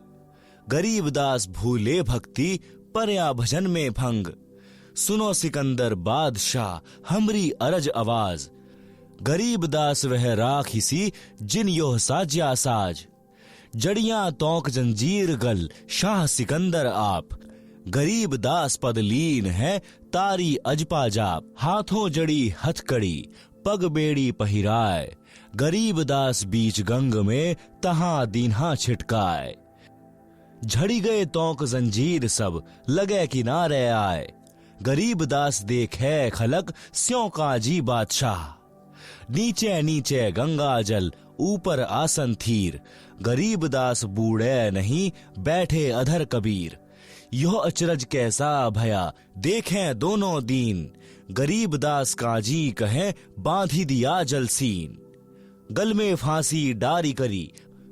गरीब दास भूले भक्ति परया भजन में भंग। सुनो सिकंदर बादशाह हमरी अरज आवाज। गरीब दास वह राखिसी जिन योह साज्या साज। जड़ियां तोक जंजीर गल शाह सिकंदर आप। गरीब दास पदलीन है तारी अजपा जाप। हाथों जड़ी हथकड़ी पग बेड़ी पहिराए। गरीब दास बीच गंग में तहां दीन्हा छिटकाए। झड़ी गए तोक जंजीर सब लगे किनारे आए। गरीब दास देखे खलक स्यों काजी बादशाह। नीचे नीचे गंगा जल ऊपर आसन थीर। गरीब दास बूढ़े नहीं बैठे अधर कबीर। यो अचरज कैसा भया देखें दोनों दीन। गरीब दास काजी कहे बांधी दिया जलसीन। गल में फांसी डारी करी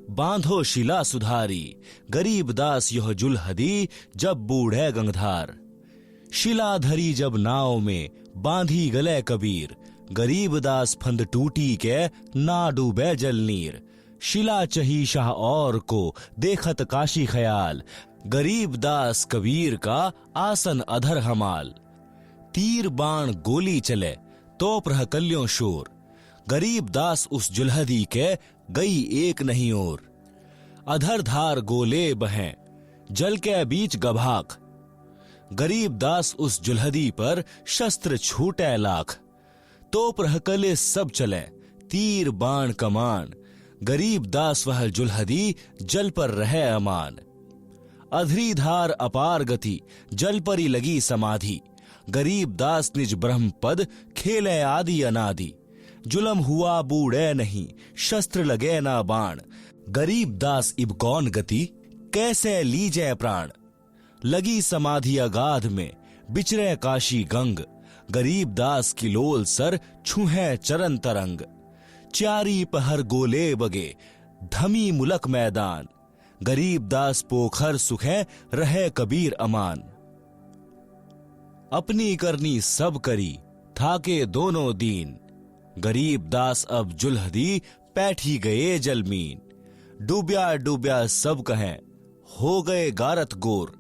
बांधो शिला सुधारी। गरीब दास यह जुलहदी जब बूढ़े गंगधार। शिला धरी जब नाव में बांधी गले कबीर। गरीब दास फंद टूटी के ना डूबे जल नीर। शिला चही शाह और को देखत काशी ख्याल। गरीब दास कबीर का आसन अधर हमाल। तीर बाण गोली चले तो प्रहकल्यों शोर। गरीब दास उस जुलहदी के गई एक नहीं और। अधर धार गोले बहें जल के बीच गभाख। गरीब दास उस जुलहदी पर शस्त्र छूटे लाख। तो प्रहकले सब चले तीर बाण कमान। गरीब दास वह जुलहदी जल पर रहे अमान। अधरी धार अपार गति जल पर ही लगी समाधि। गरीब दास निज ब्रह्म पद खेले आदि अनादि। जुलम हुआ बूढ़े नहीं शस्त्र लगे ना बाण। गरीब दास इब कौन गति कैसे लीजे प्राण। लगी समाधि अगाध में बिचरे काशी गंग। गरीब दास की लोल सर छुहे चरण तरंग। चारी पहर गोले बगे धमी मुलक मैदान। गरीब दास पोखर सुखे रहे कबीर अमान। अपनी करनी सब करी थाके दोनों दीन। गरीब दास अब जुलहदी पैठी गए जलमीन। डूब्या डूब्या सब कहें हो गए गारत गोर।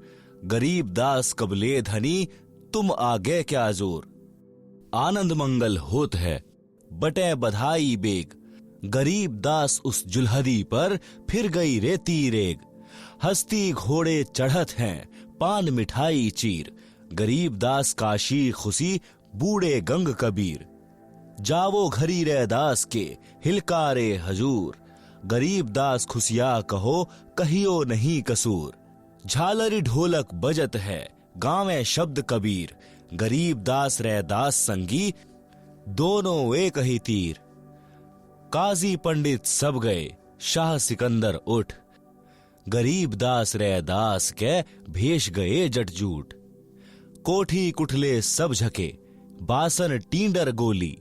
गरीब दास कबले धनी तुम आगे क्या जोर। आनंद मंगल होत है बटे बधाई बेग। गरीब दास उस जुलहदी पर फिर गई रेती रेग। हस्ती घोड़े चढ़त हैं पान मिठाई चीर। गरीब दास काशी खुशी बूढ़े गंग कबीर। जावो घरी रे दास के हिलकारे हजूर। गरीब दास खुशिया कहो कहियो नहीं कसूर। झालरी ढोलक बजत है गावे शब्द कबीर। गरीब दास रे दास संगी दोनों एक ही तीर। काजी पंडित सब गए शाह सिकंदर उठ। गरीब दास रे दास के भेष गए जटजूट। कोठी कुठले सब झके बासन टींडर गोली।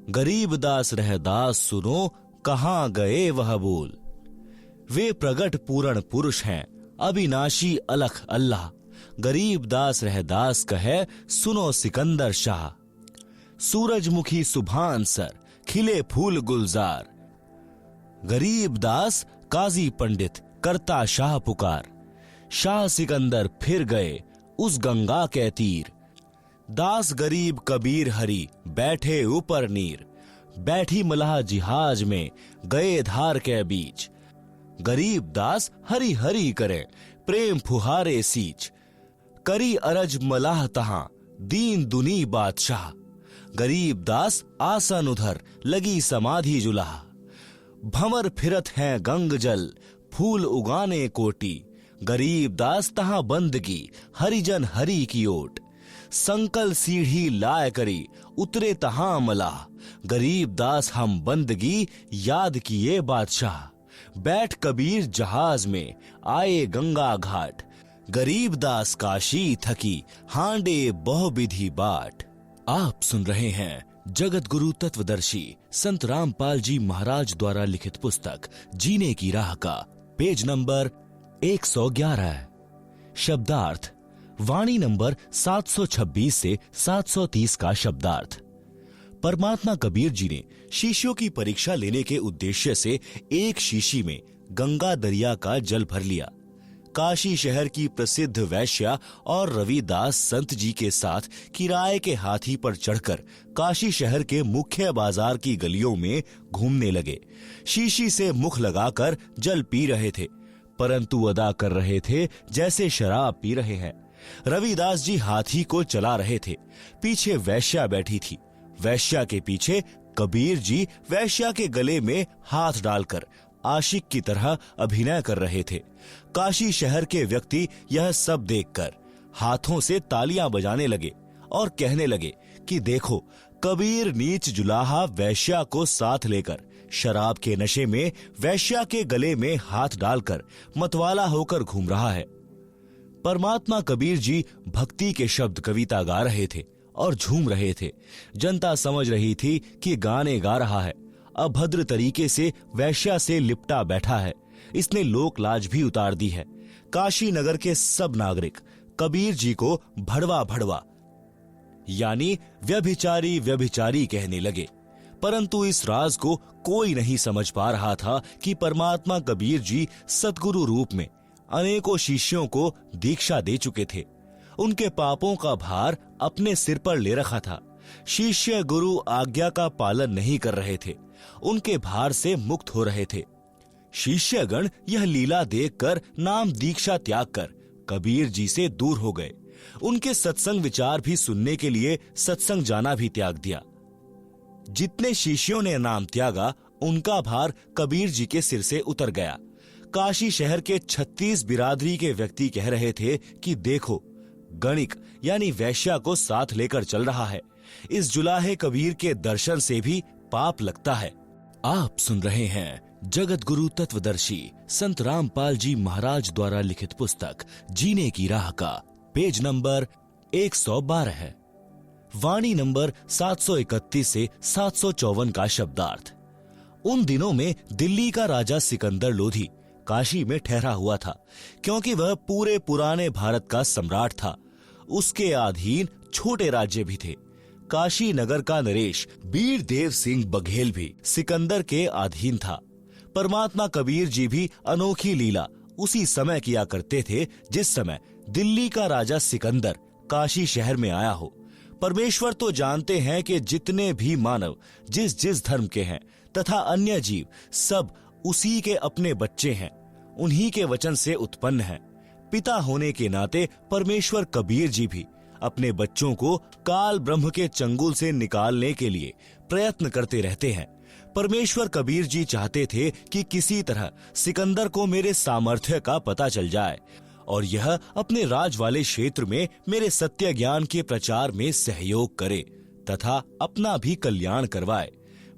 गरीब दास रह दास सुनो कहां गए वह बोल। वे प्रगट पूर्ण पुरुष हैं अविनाशी अलख अल्लाह। गरीब दास रह दास कहे सुनो सिकंदर शाह। सूरजमुखी सुभान सर खिले फूल गुलजार। गरीब दास काजी पंडित करता शाह पुकार। शाह सिकंदर फिर गए उस गंगा के तीर। दास गरीब कबीर हरि बैठे ऊपर नीर। बैठी मलाह जिहाज में गए धार के बीच। गरीब दास हरि हरि करे प्रेम फुहारे सींच। करी अरज मलाह तहां दीन दुनी बादशाह। गरीब दास आसन उधर लगी समाधि जुलाहा। भंवर फिरत हैं गंग जल फूल उगाने कोटि, गरीब दास तहां बंदगी हरिजन हरि की ओट। संकल सीढ़ी लाय करी उतरे तहां मलाह, गरीब दास हम बंदगी याद किए बादशाह। बैठ कबीर जहाज में आए गंगा घाट, गरीब दास काशी थकी हांडे बहु विधि बाट। आप सुन रहे हैं जगत गुरु तत्वदर्शी संत रामपाल जी महाराज द्वारा लिखित पुस्तक जीने की राह का पेज नंबर 111। शब्दार्थ वाणी नंबर 726 से 730 का शब्दार्थ। परमात्मा कबीर जी ने शिष्यों की परीक्षा लेने के उद्देश्य से एक शीशी में गंगा दरिया का जल भर लिया। काशी शहर की प्रसिद्ध वैश्या और रविदास संत जी के साथ किराए के हाथी पर चढ़कर काशी शहर के मुख्य बाजार की गलियों में घूमने लगे। शीशी से मुख लगाकर जल पी रहे थे, परंतु अदा कर रहे थे जैसे शराब पी रहे हैं। रविदास जी हाथी को चला रहे थे, पीछे वैश्या बैठी थी। वैश्या के पीछे कबीर जी वैश्या के गले में हाथ डालकर आशिक की तरह अभिनय कर रहे थे। काशी शहर के व्यक्ति यह सब देखकर हाथों से तालियां बजाने लगे और कहने लगे कि देखो, कबीर नीच जुलाहा वैश्या को साथ लेकर शराब के नशे में वैश्या के गले में हाथ डालकर मतवाला होकर घूम रहा है। परमात्मा कबीर जी भक्ति के शब्द कविता गा रहे थे और झूम रहे थे। जनता समझ रही थी कि गाने गा रहा है। अभद्र तरीके से वैश्या से लिपटा बैठा है। इसने लोक लाज भी उतार दी है। काशी नगर के सब नागरिक कबीर जी को भड़वा भड़वा यानी व्यभिचारी व्यभिचारी कहने लगे, परंतु इस राज को कोई नहीं समझ पा रहा था कि परमात्मा कबीर जी सतगुरु रूप में अनेकों शिष्यों को दीक्षा दे चुके थे। उनके पापों का भार अपने सिर पर ले रखा था। शिष्य गुरु आज्ञा का पालन नहीं कर रहे थे, उनके भार से मुक्त हो रहे थे। शिष्यगण यह लीला देखकर नाम दीक्षा त्याग कर कबीर जी से दूर हो गए। उनके सत्संग विचार भी सुनने के लिए सत्संग जाना भी त्याग दिया। जितने शिष्यों ने नाम त्यागा, उनका भार कबीर जी के सिर से उतर गया। काशी शहर के 36 बिरादरी के व्यक्ति कह रहे थे कि देखो, गणिक यानी वैश्या को साथ लेकर चल रहा है। इस जुलाहे कबीर के दर्शन से भी पाप लगता है। आप सुन रहे हैं जगत गुरु तत्वदर्शी संत रामपाल जी महाराज द्वारा लिखित पुस्तक जीने की राह का पेज नंबर 112 है। वाणी नंबर 731 से 754 का शब्दार्थ। उन दिनों में दिल्ली का राजा सिकंदर लोधी काशी में ठहरा हुआ था, क्योंकि वह पूरे पुराने भारत का सम्राट था। उसके अधीन छोटे राज्य भी थे। काशी नगर का नरेश बीर देव सिंह बघेल भी सिकंदर के अधीन था। परमात्मा कबीर जी भी अनोखी लीला उसी समय किया करते थे जिस समय दिल्ली का राजा सिकंदर काशी शहर में आया हो। परमेश्वर तो जानते हैं कि जितने भी मानव जिस जिस धर्म के हैं तथा अन्य जीव सब उसी के अपने बच्चे हैं, उन्हीं के वचन से उत्पन्न हैं। पिता होने के नाते परमेश्वर कबीर जी भी अपने बच्चों को काल ब्रह्म के चंगुल से निकालने के लिए प्रयत्न करते रहते हैं। परमेश्वर कबीर जी चाहते थे कि किसी तरह सिकंदर को मेरे सामर्थ्य का पता चल जाए और यह अपने राज वाले क्षेत्र में मेरे सत्य ज्ञान के प्रचार में सहयोग करे तथा अपना भी कल्याण करवाए।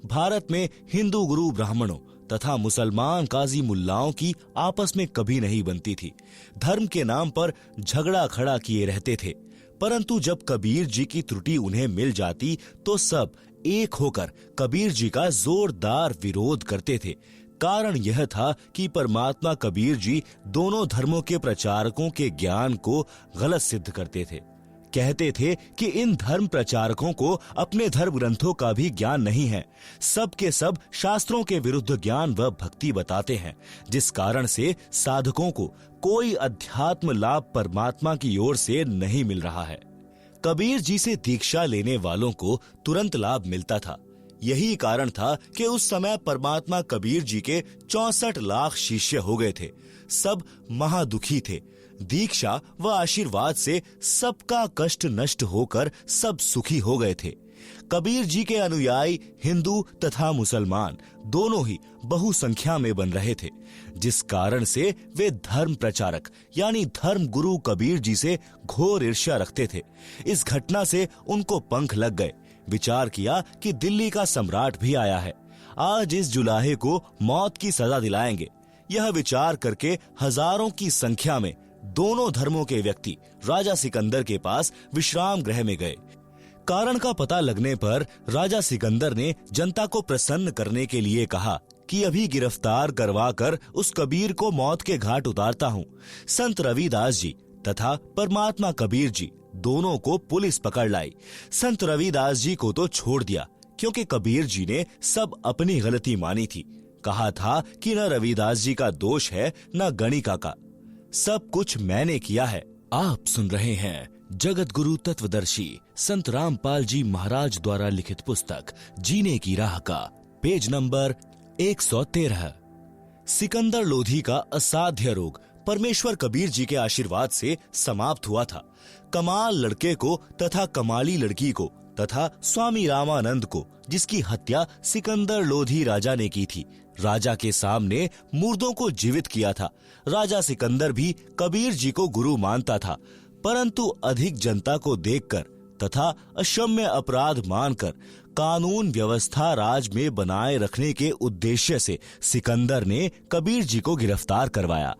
भारत में हिंदू गुरु ब्राह्मणों तथा मुसलमान काजी मुल्लाओं की आपस में कभी नहीं बनती थी। धर्म के नाम पर झगड़ा खड़ा किए रहते थे, परंतु जब कबीर जी की त्रुटि उन्हें मिल जाती तो सब एक होकर कबीर जी का जोरदार विरोध करते थे। कारण यह था कि परमात्मा कबीर जी दोनों धर्मों के प्रचारकों के ज्ञान को गलत सिद्ध करते थे। कहते थे कि इन धर्म प्रचारकों को अपने धर्म ग्रंथों का भी ज्ञान नहीं है। सब के सब शास्त्रों के विरुद्ध ज्ञान व भक्ति बताते हैं, जिस कारण से साधकों को कोई अध्यात्म लाभ परमात्मा की ओर से नहीं मिल रहा है। कबीर जी से दीक्षा लेने वालों को तुरंत लाभ मिलता था। यही कारण था कि उस समय परमात्मा कबीर जी के 64 लाख शिष्य हो गए थे। सब महादुखी थे। दीक्षा व आशीर्वाद से सबका कष्ट नष्ट होकर सब सुखी हो गए थे। कबीर जी के अनुयायी हिंदू तथा मुसलमान दोनों ही बहुसंख्या में बन रहे थे, जिस कारण से वे धर्म प्रचारक यानी धर्म गुरु कबीर जी से घोर ईर्ष्या रखते थे। इस घटना से उनको पंख लग गए। विचार किया कि दिल्ली का सम्राट भी आया है, आज इस जुलाहे को मौत की सजा दिलाएंगे। यह विचार करके हजारों की संख्या में दोनों धर्मों के व्यक्ति राजा सिकंदर के पास विश्राम गृह में गए। कारण का पता लगने पर राजा सिकंदर ने जनता को प्रसन्न करने के लिए कहा कि अभी गिरफ्तार करवाकर उस कबीर को मौत के घाट उतारता हूँ। संत रविदास जी तथा परमात्मा कबीर जी दोनों को पुलिस पकड़ लाई। संत रविदास जी को तो छोड़ दिया, क्योंकि कबीर जी ने सब अपनी गलती मानी थी। कहा था कि न रविदास जी का दोष है न गणिका का, सब कुछ मैंने किया है। आप सुन रहे हैं जगत गुरु तत्वदर्शी संत रामपाल जी महाराज द्वारा लिखित पुस्तक जीने की राह का पेज नंबर 113। सिकंदर लोधी का असाध्य रोग परमेश्वर कबीर जी के आशीर्वाद से समाप्त हुआ था। कमाल लड़के को तथा कमाली लड़की को तथा स्वामी रामानंद को, जिसकी हत्या सिकंदर लोधी राजा ने की थी, राजा के सामने मुर्दों को जीवित किया था। राजा सिकंदर भी कबीर जी को गुरु मानता था, परंतु अधिक जनता को देखकर तथा अक्षम्य अपराध मानकर कानून व्यवस्था राज में बनाए रखने के उद्देश्य से सिकंदर ने कबीर जी को गिरफ्तार करवाया।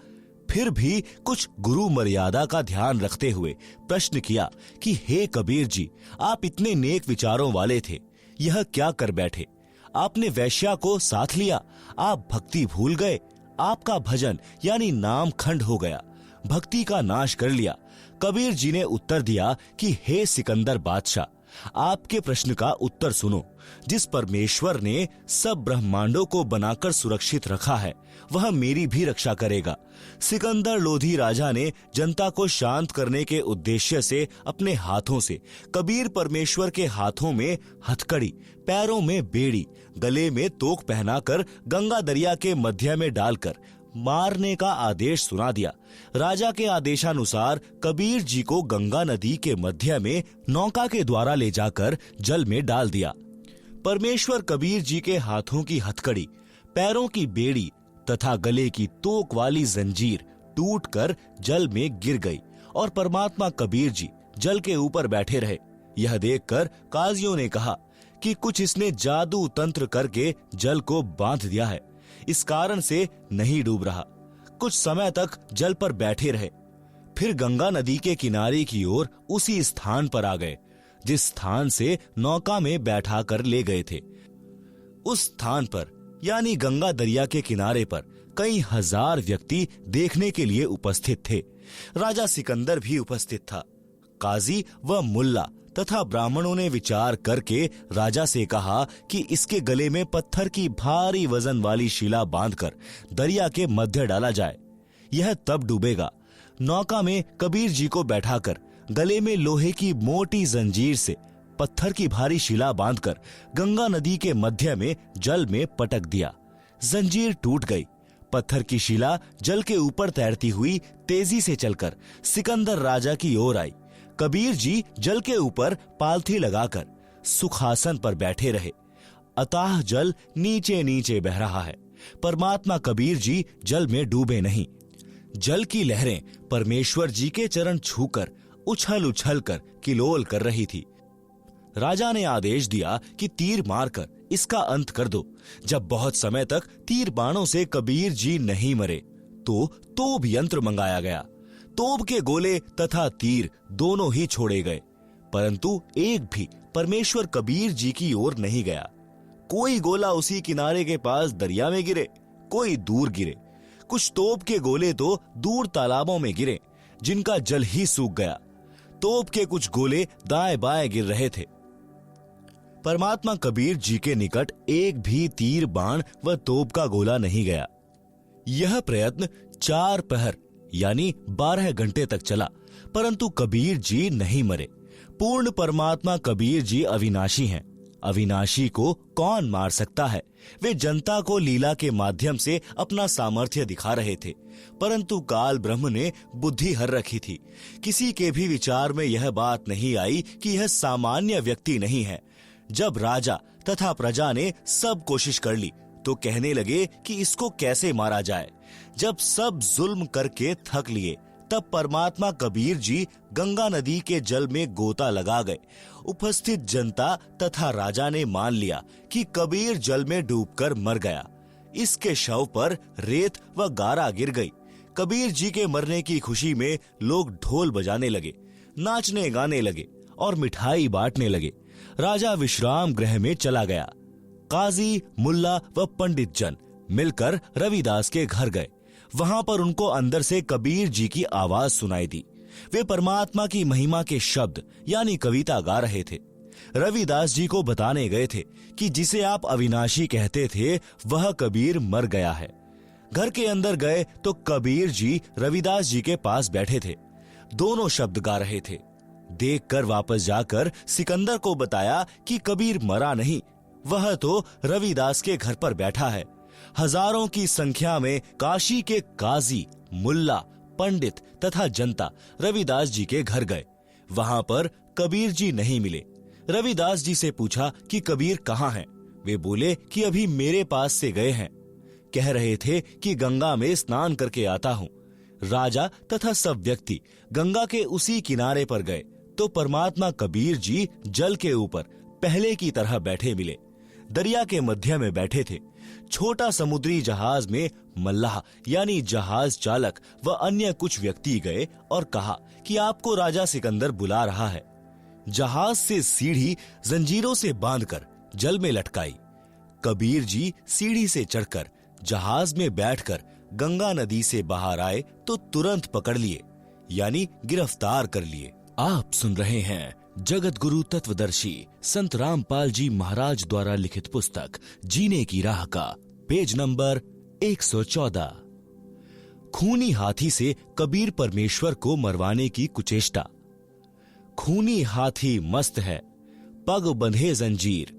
फिर भी कुछ गुरु मर्यादा का ध्यान रखते हुए प्रश्न किया कि हे कबीर जी, आप इतने नेक विचारों वाले थे, यह क्या कर बैठे? आपने वैश्या को साथ लिया, आप भक्ति भूल गए, आपका भजन यानी नाम खंड हो गया, भक्ति का नाश कर लिया। कबीर जी ने उत्तर दिया कि हे सिकंदर बादशाह, आपके प्रश्न का उत्तर सुनो। जिस परमेश्वर ने सब ब्रह्मांडों को बनाकर सुरक्षित रखा है, वह मेरी भी रक्षा करेगा। सिकंदर लोधी राजा ने जनता को शांत करने के उद्देश्य से अपने हाथों से कबीर परमेश्वर के हाथों में हथकड़ी, पैरों में बेड़ी, गले में तोक पहनाकर गंगा दरिया के मध्य में डालकर मारने का आदेश सुना दिया। राजा के आदेशानुसार कबीर जी को गंगा नदी के मध्य में नौका के द्वारा ले जाकर जल में डाल दिया। परमेश्वर कबीर जी के हाथों की हथकड़ी, पैरों की बेड़ी तथा गले की तोक वाली जंजीर टूटकर जल में गिर गई और परमात्मा कबीर जी जल के ऊपर बैठे रहे। यह देखकर काजियों ने कहा कि कुछ इसने जादू तंत्र करके जल को बांध दिया है, इस कारण से नहीं डूब रहा। कुछ समय तक जल पर बैठे रहे, फिर गंगा नदी के किनारे की ओर उसी स्थान पर आ गए जिस स्थान से नौका में बैठा कर ले गए थे। उस स्थान पर यानी गंगा दरिया के किनारे पर कई हजार व्यक्ति देखने के लिए उपस्थित थे। राजा सिकंदर भी उपस्थित था। काजी व मुल्ला तथा ब्राह्मणों ने विचार करके राजा से कहा कि इसके गले में पत्थर की भारी वजन वाली शिला बांधकर दरिया के मध्य डाला जाए, यह तब डूबेगा। नौका में कबीर जी को बैठाकर गले में लोहे की मोटी जंजीर से पत्थर की भारी शिला बांधकर गंगा नदी के मध्य में जल में पटक दिया। जंजीर टूट गई। पत्थर की शिला जल के ऊपर तैरती हुई तेजी से चलकर सिकंदर राजा की ओर आई। कबीर जी जल के ऊपर पालथी लगाकर सुखासन पर बैठे रहे। अताह जल नीचे नीचे बह रहा है। परमात्मा कबीर जी जल में डूबे नहीं। जल की लहरें परमेश्वर जी के चरण छूकर उछल उछल कर किलोल कर रही थी। राजा ने आदेश दिया कि तीर मारकर इसका अंत कर दो। जब बहुत समय तक तीर बाणों से कबीर जी नहीं मरे तो तोप यंत्र मंगाया गया। तोप के गोले तथा तीर दोनों ही छोड़े गए, परंतु एक भी परमेश्वर कबीर जी की ओर नहीं गया। कोई गोला उसी किनारे के पास दरिया में गिरे, कोई दूर गिरे। कुछ तोप के गोले तो दूर तालाबों में गिरे जिनका जल ही सूख गया। तोप के कुछ गोले दाएं बाएं गिर रहे थे। परमात्मा कबीर जी के निकट एक भी तीर बाण व तोप का गोला नहीं गया। यह प्रयत्न 4 पहर यानी 12 घंटे तक चला, परंतु कबीर जी नहीं मरे। पूर्ण परमात्मा कबीर जी अविनाशी हैं। अविनाशी को कौन मार सकता है? वे जनता को लीला के माध्यम से अपना सामर्थ्य दिखा रहे थे, परंतु काल ब्रह्म ने बुद्धि हर रखी थी। किसी के भी विचार में यह बात नहीं आई कि यह सामान्य व्यक्ति नहीं है। जब राजा तथा प्रजा ने सब कोशिश कर ली तो कहने लगे कि इसको कैसे मारा जाए। जब सब जुल्म करके थक लिए तब परमात्मा कबीर जी गंगा नदी के जल में गोता लगा गए। उपस्थित जनता तथा राजा ने मान लिया कि कबीर जल में डूबकर मर गया। इसके शव पर रेत व गारा गिर गई। कबीर जी के मरने की खुशी में लोग ढोल बजाने लगे, नाचने गाने लगे और मिठाई बांटने लगे। राजा विश्राम गृह में चला गया। काजी, मुल्ला व पंडित जन मिलकर रविदास के घर गए। वहां पर उनको अंदर से कबीर जी की आवाज सुनाई दी। वे परमात्मा की महिमा के शब्द यानी कविता गा रहे थे। रविदास जी को बताने गए थे कि जिसे आप अविनाशी कहते थे वह कबीर मर गया है। घर के अंदर गए तो कबीर जी रविदास जी के पास बैठे थे। दोनों शब्द गा रहे थे। देखकर वापस जाकर सिकंदर को बताया कि कबीर मरा नहीं, वह तो रविदास के घर पर बैठा है। हजारों की संख्या में काशी के काजी, मुल्ला, पंडित तथा जनता रविदास जी के घर गए। वहां पर कबीर जी नहीं मिले। रविदास जी से पूछा कि कबीर कहाँ हैं? वे बोले कि अभी मेरे पास से गए हैं। कह रहे थे कि गंगा में स्नान करके आता हूँ। राजा तथा सब व्यक्ति गंगा के उसी किनारे पर गए तो परमात्मा कबीर जी जल के ऊपर पहले की तरह बैठे मिले। दरिया के मध्य में बैठे थे। छोटा समुद्री जहाज में मल्लाह यानी जहाज चालक व अन्य कुछ व्यक्ति गए और कहा कि आपको राजा सिकंदर बुला रहा है। जहाज से सीढ़ी जंजीरों से बांधकर जल में लटकाई। कबीर जी सीढ़ी से चढ़कर जहाज में बैठकर गंगा नदी से बाहर आए तो तुरंत पकड़ लिए यानी गिरफ्तार कर लिए। आप सुन रहे हैं जगत गुरु तत्वदर्शी संत रामपाल जी महाराज द्वारा लिखित पुस्तक जीने की राह का पेज नंबर 114। खूनी हाथी से कबीर परमेश्वर को मरवाने की कुचेष्टा। खूनी हाथी मस्त है, पग बंधे जंजीर।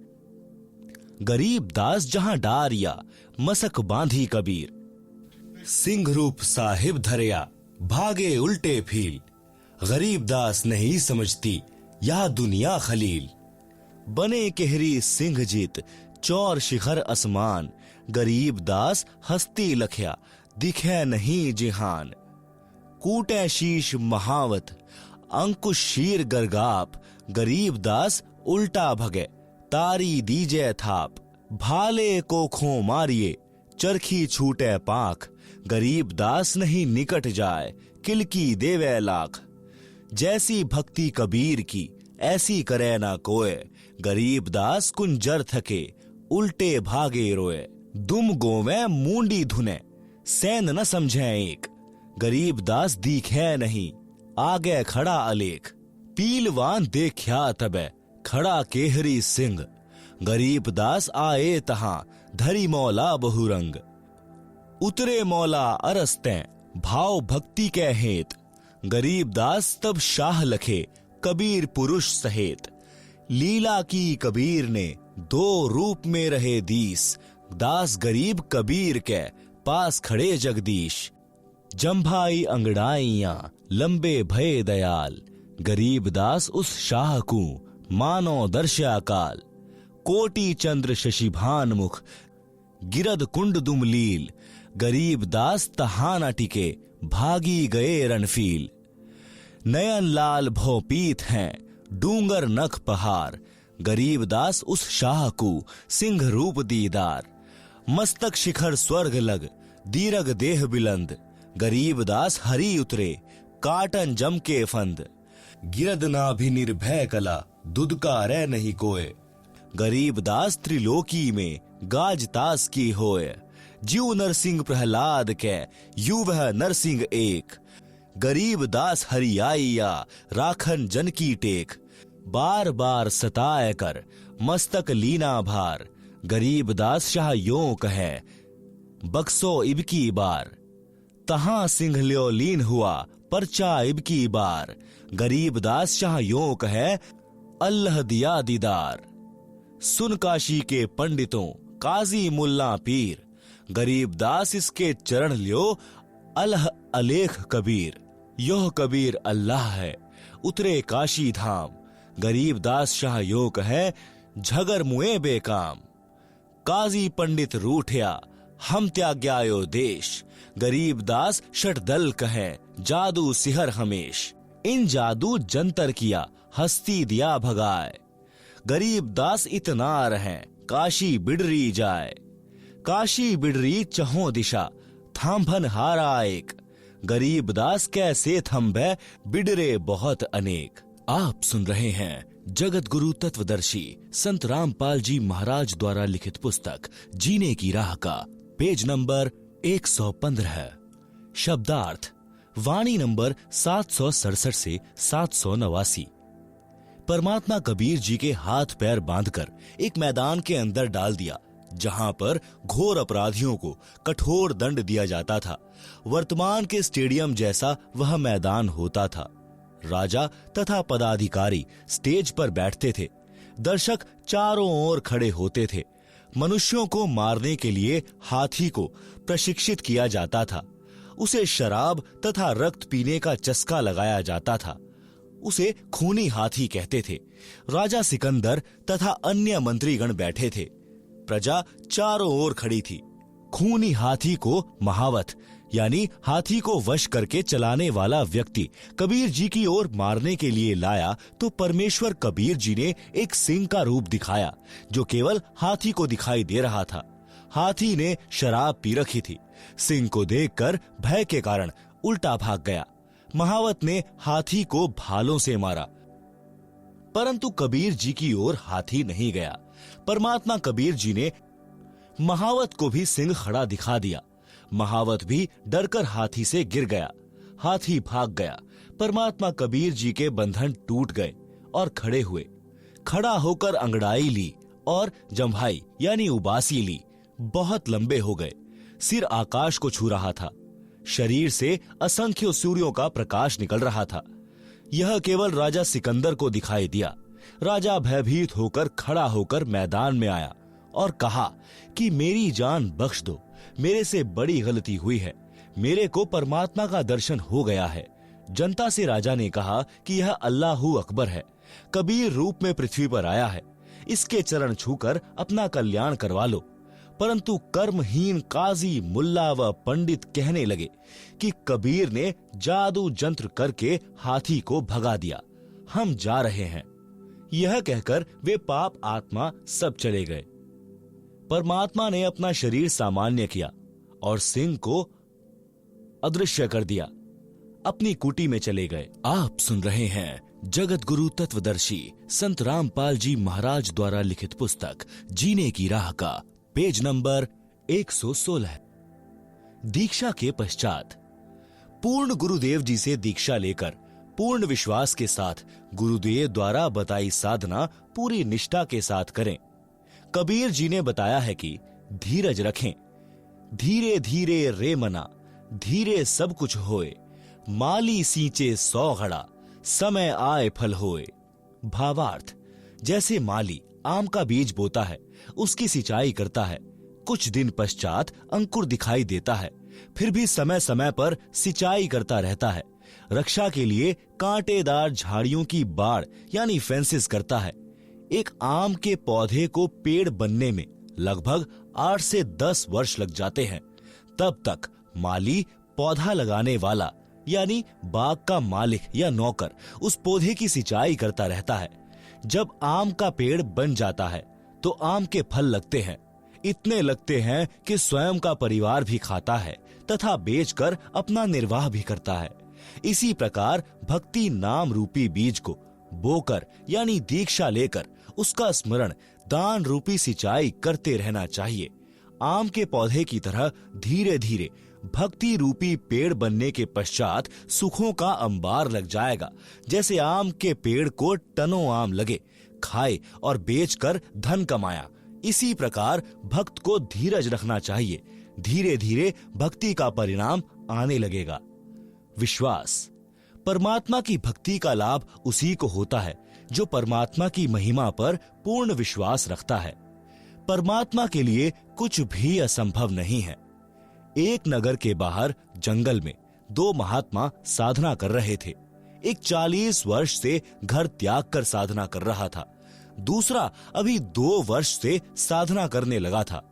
गरीब दास जहां डारिया, मसक बांधी कबीर। सिंह रूप साहिब धरिया, भागे उल्टे फील। गरीब दास नहीं समझती यह दुनिया खलील। बने केहरी सिंह जीत, चौर शिखर असमान। गरीब दास हस्ती लखया, दिखे नहीं जिहान। कूटे शीश महावत, अंकुश शीर गरगाप। गरीब दास उल्टा भगे, तारी दीजे थाप। भाले को खो मारिए, चरखी छूटे पाख। गरीब दास नहीं निकट जाए, किलकी देवे लाख। जैसी भक्ति कबीर की, ऐसी करे ना कोय। गरीब दास कुंजर थके, उल्टे भागे रोए। दुम गोवे मूंडी धुने, सैन न समझे एक। गरीब दास दिखे नहीं, आगे खड़ा अलेख। पीलवान देखा तबे, खड़ा केहरी सिंह। गरीब दास आए तहां, धरी मौला बहुरंग। उतरे मौला अरस्ते, भाव भक्ति के हेत। गरीब दास तब शाह लखे, कबीर पुरुष सहेत। लीला की कबीर ने, दो रूप में रहे दीस। दास गरीब कबीर के, पास खड़े जगदीश। जंभाई अंगड़ाइयां, लंबे भय दयाल। गरीब दास उस शाह को, मानो दर्शा काल। कोटि चंद्र शशिभान मुख, गिरद कुंड दुमलील। गरीब दास तहाना टिके, भागी गए रणफील। नयन लाल भौपीत हैं, डूंगर नख पहाड़। गरीब दास उस शाह को, सिंह रूप दीदार। मस्तक शिखर स्वर्ग लग, दीरग देह बिलंद। गरीब दास हरि उतरे, काटन जम के फंद। गिरद नाभि निर्भय कला, दुदकारे नहीं कोय। गरीब दास त्रिलोकी में, गाज तास की होय। जीव नरसिंह प्रहलाद के, यू वह नरसिंह एक। गरीब दास हरियाइया, राखन जन की टेक। बार बार सताए कर, मस्तक लीना भार। गरीब दास शाह यों कहे, बक्सो इब की बार। तहां सिंह ल्यो लीन हुआ, परचा इब की बार। गरीब दास शाह यों कहे, अल्लाह दिया दीदार। सुन काशी के पंडितों, काजी मुल्ला पीर। गरीब दास इसके चरण लियो, अल्लाह अलेख कबीर। योह कबीर अल्लाह है, उतरे काशी धाम। गरीब दास शाह यो कहे, झगर मुए बेकाम। काजी पंडित रूठया, हम त्याग्यायो देश। गरीब दास षटदल कहे, जादू सिहर हमेश। इन जादू जंतर किया, हस्ती दिया भगाए। गरीब दास इतनार हैं, काशी बिडरी जाए। काशी बिडरी चहों दिशा, थांभन हारा एक। गरीब दास कैसे थंभे, बिडरे बहुत अनेक। आप सुन रहे हैं जगत गुरु तत्वदर्शी संत रामपाल जी महाराज द्वारा लिखित पुस्तक जीने की राह का पेज नंबर 115। शब्दार्थ वाणी नंबर 767 से 789। परमात्मा कबीर जी के हाथ पैर बांधकर एक मैदान के अंदर डाल दिया, जहां पर घोर अपराधियों को कठोर दंड दिया जाता था। वर्तमान के स्टेडियम जैसा वह मैदान होता था। राजा तथा पदाधिकारी स्टेज पर बैठते थे। दर्शक चारों ओर खड़े होते थे। मनुष्यों को मारने के लिए हाथी को प्रशिक्षित किया जाता था। उसे शराब तथा रक्त पीने का चस्का लगाया जाता था। उसे खूनी हाथी कहते थे। राजा सिकंदर तथा अन्य मंत्रीगण बैठे थे। प्रजा चारों ओर खड़ी थी। खूनी हाथी को महावत यानी हाथी को वश करके चलाने वाला व्यक्ति कबीर जी की ओर मारने के लिए लाया तो परमेश्वर कबीर जी ने एक सिंह का रूप दिखाया, जो केवल हाथी को दिखाई दे रहा था। हाथी ने शराब पी रखी थी। सिंह को देखकर भय के कारण उल्टा भाग गया। महावत ने हाथी को भालों से मारा, परंतु कबीर जी की ओर हाथी नहीं गया। परमात्मा कबीर जी ने महावत को भी सिंह खड़ा दिखा दिया। महावत भी डरकर हाथी से गिर गया। हाथी भाग गया। परमात्मा कबीर जी के बंधन टूट गए और खड़े हुए। खड़ा होकर अंगड़ाई ली और जम्भाई यानी उबासी ली। बहुत लंबे हो गए। सिर आकाश को छू रहा था। शरीर से असंख्य सूर्यों का प्रकाश निकल रहा था। यह केवल राजा सिकंदर को दिखाई दिया। राजा भयभीत होकर खड़ा होकर मैदान में आया और कहा कि मेरी जान बख्श दो, मेरे से बड़ी गलती हुई है। मेरे को परमात्मा का दर्शन हो गया है। जनता से राजा ने कहा कि यह अल्लाहू अकबर है, कबीर रूप में पृथ्वी पर आया है। इसके चरण छूकर अपना कल्याण करवा लो। परंतु कर्महीन काजी, मुल्ला व पंडित कहने लगे कि कबीर ने जादू जंत्र करके हाथी को भगा दिया, हम जा रहे हैं। यह कहकर वे पाप आत्मा सब चले गए। परमात्मा ने अपना शरीर सामान्य किया और सिंह को अदृश्य कर दिया। अपनी कुटी में चले गए। आप सुन रहे हैं जगत गुरु तत्वदर्शी संत रामपाल जी महाराज द्वारा लिखित पुस्तक जीने की राह का पेज नंबर 116। दीक्षा के पश्चात पूर्ण गुरुदेव जी से दीक्षा लेकर पूर्ण विश्वास के साथ गुरुदेव द्वारा बताई साधना पूरी निष्ठा के साथ करें। कबीर जी ने बताया है कि धीरज रखें। धीरे धीरे रे मना, धीरे सब कुछ होए। माली सींचे 100 घड़ा, समय आए फल होए। भावार्थ, जैसे माली आम का बीज बोता है, उसकी सिंचाई करता है। कुछ दिन पश्चात अंकुर दिखाई देता है, फिर भी समय समय पर सिंचाई करता रहता है। रक्षा के लिए कांटेदार झाड़ियों की बाड़ यानी फेंसेस करता है। एक आम के पौधे को पेड़ बनने में लगभग 8 से 10 वर्ष लग जाते हैं। तब तक माली पौधा लगाने वाला यानी बाग का मालिक या नौकर उस पौधे की सिंचाई करता रहता है। जब आम का पेड़ बन जाता है तो आम के फल लगते हैं। इतने लगते हैं कि स्वयं का परिवार भी खाता है तथा बेचकर अपना निर्वाह भी करता है। इसी प्रकार भक्ति नाम रूपी बीज को बोकर यानी दीक्षा लेकर उसका स्मरण दान रूपी सिंचाई करते रहना चाहिए। आम के पौधे की तरह धीरे धीरे भक्ति रूपी पेड़ बनने के पश्चात सुखों का अंबार लग जाएगा। जैसे आम के पेड़ को टनों आम लगे, खाए और बेचकर धन कमाया, इसी प्रकार भक्त को धीरज रखना चाहिए। धीरे धीरे भक्ति का परिणाम आने लगेगा। विश्वास, परमात्मा की भक्ति का लाभ उसी को होता है जो परमात्मा की महिमा पर पूर्ण विश्वास रखता है। परमात्मा के लिए कुछ भी असंभव नहीं है। एक नगर के बाहर जंगल में 2 महात्मा साधना कर रहे थे। एक 40 वर्ष से घर त्याग कर साधना कर रहा था। दूसरा अभी 2 वर्ष से साधना करने लगा था।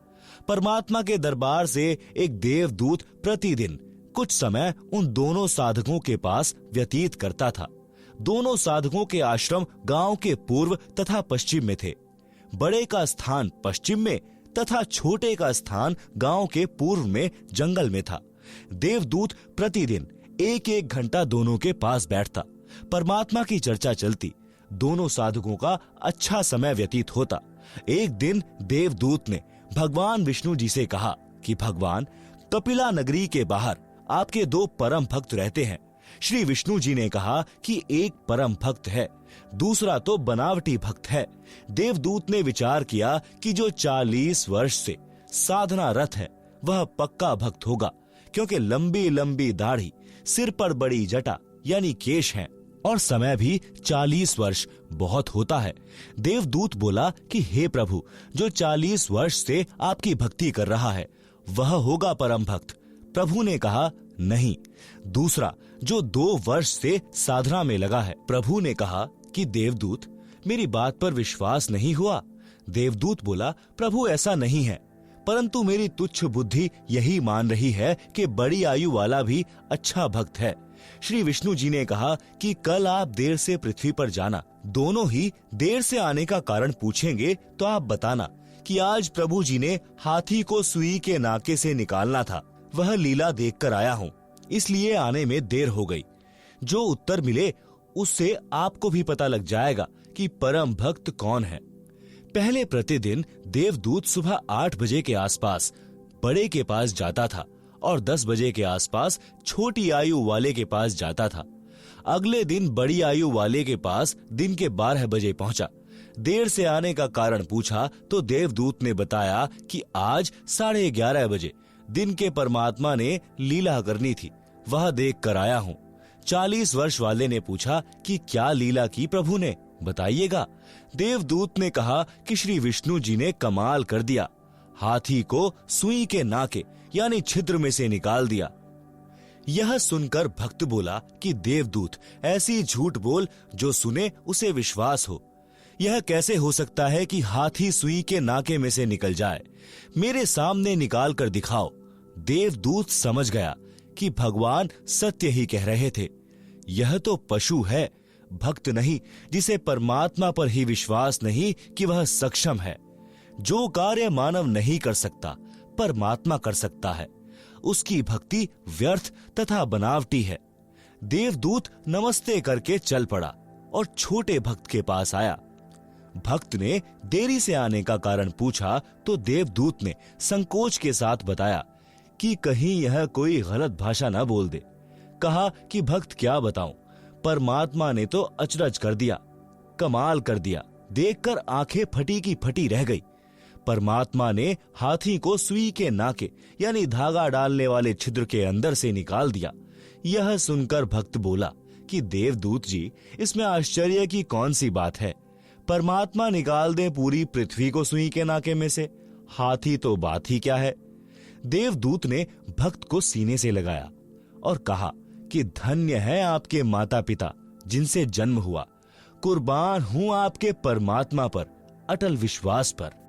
परमात्मा के दरबार से एक देवदूत प्रतिदिन कुछ समय उन दोनों साधकों के पास व्यतीत करता था। दोनों साधकों के आश्रम गांव के पूर्व तथा पश्चिम में थे। बड़े का स्थान पश्चिम में तथा छोटे का स्थान गांव के पूर्व में जंगल में था। देवदूत प्रतिदिन 1-1 घंटा दोनों के पास बैठता, परमात्मा की चर्चा चलती, दोनों साधकों का अच्छा समय व्यतीत होता। एक दिन देवदूत ने भगवान विष्णु जी से कहा कि भगवान, कपिला नगरी के बाहर आपके 2 परम भक्त रहते हैं। श्री विष्णु जी ने कहा कि एक परम भक्त है, दूसरा तो बनावटी भक्त है। देवदूत ने विचार किया कि जो 40 वर्ष से साधना रत है वह पक्का भक्त होगा, क्योंकि लंबी लंबी दाढ़ी, सिर पर बड़ी जटा यानी केश है, और समय भी 40 वर्ष बहुत होता है। देवदूत बोला कि हे प्रभु, जो 40 वर्ष से आपकी भक्ति कर रहा है वह होगा परम भक्त। प्रभु ने कहा नहीं, दूसरा जो 2 वर्ष से साधना में लगा है। प्रभु ने कहा कि देवदूत, मेरी बात पर विश्वास नहीं हुआ। देवदूत बोला, प्रभु ऐसा नहीं है, परंतु मेरी तुच्छ बुद्धि यही मान रही है कि बड़ी आयु वाला भी अच्छा भक्त है। श्री विष्णु जी ने कहा कि कल आप देर से पृथ्वी पर जाना, दोनों ही देर से आने का कारण पूछेंगे तो आप बताना कि आज प्रभु जी ने हाथी को सुई के नाके से निकालना था, वह लीला देखकर आया हूँ, इसलिए आने में देर हो गई। जो उत्तर मिले उससे आपको भी पता लग जाएगा कि परम भक्त कौन है। पहले प्रतिदिन देवदूत सुबह 8 बजे के आसपास बड़े के पास जाता था और 10 बजे के आसपास छोटी आयु वाले के पास जाता था। अगले दिन बड़ी आयु वाले के पास दिन के 12 बजे पहुंचा। देर से आने का कारण पूछा तो देवदूत ने बताया कि आज 11:30 बजे दिन के परमात्मा ने लीला करनी थी, वह देख कर आया हूँ। 40 वर्ष वाले ने पूछा कि क्या लीला की प्रभु ने, बताइएगा। देवदूत ने कहा कि श्री विष्णु जी ने कमाल कर दिया, हाथी को सुई के नाके यानी छिद्र में से निकाल दिया। यह सुनकर भक्त बोला कि देवदूत, ऐसी झूठ बोल जो सुने उसे विश्वास हो। यह कैसे हो सकता है कि हाथी सुई के नाके में से निकल जाए, मेरे सामने निकाल कर दिखाओ। देवदूत समझ गया कि भगवान सत्य ही कह रहे थे। यह तो पशु है, भक्त नहीं, जिसे परमात्मा पर ही विश्वास नहीं कि वह सक्षम है। जो कार्य मानव नहीं कर सकता परमात्मा कर सकता है, उसकी भक्ति व्यर्थ तथा बनावटी है। देवदूत नमस्ते करके चल पड़ा और छोटे भक्त के पास आया। भक्त ने देरी से आने का कारण पूछा तो देवदूत ने संकोच के साथ बताया कि कहीं यह कोई गलत भाषा न बोल दे। कहा कि भक्त क्या बताऊं, परमात्मा ने तो अचरज कर दिया, कमाल कर दिया। देखकर आंखें फटी की फटी रह गई। परमात्मा ने हाथी को सुई के नाके यानी धागा डालने वाले छिद्र के अंदर से निकाल दिया। यह सुनकर भक्त बोला कि देवदूत जी, इसमें आश्चर्य की कौन सी बात है। परमात्मा निकाल दे पूरी पृथ्वी को सुई के नाके में से, हाथी तो बात ही क्या है। देवदूत ने भक्त को सीने से लगाया और कहा कि धन्य है आपके माता पिता जिनसे जन्म हुआ, कुर्बान हूं आपके परमात्मा पर अटल विश्वास पर।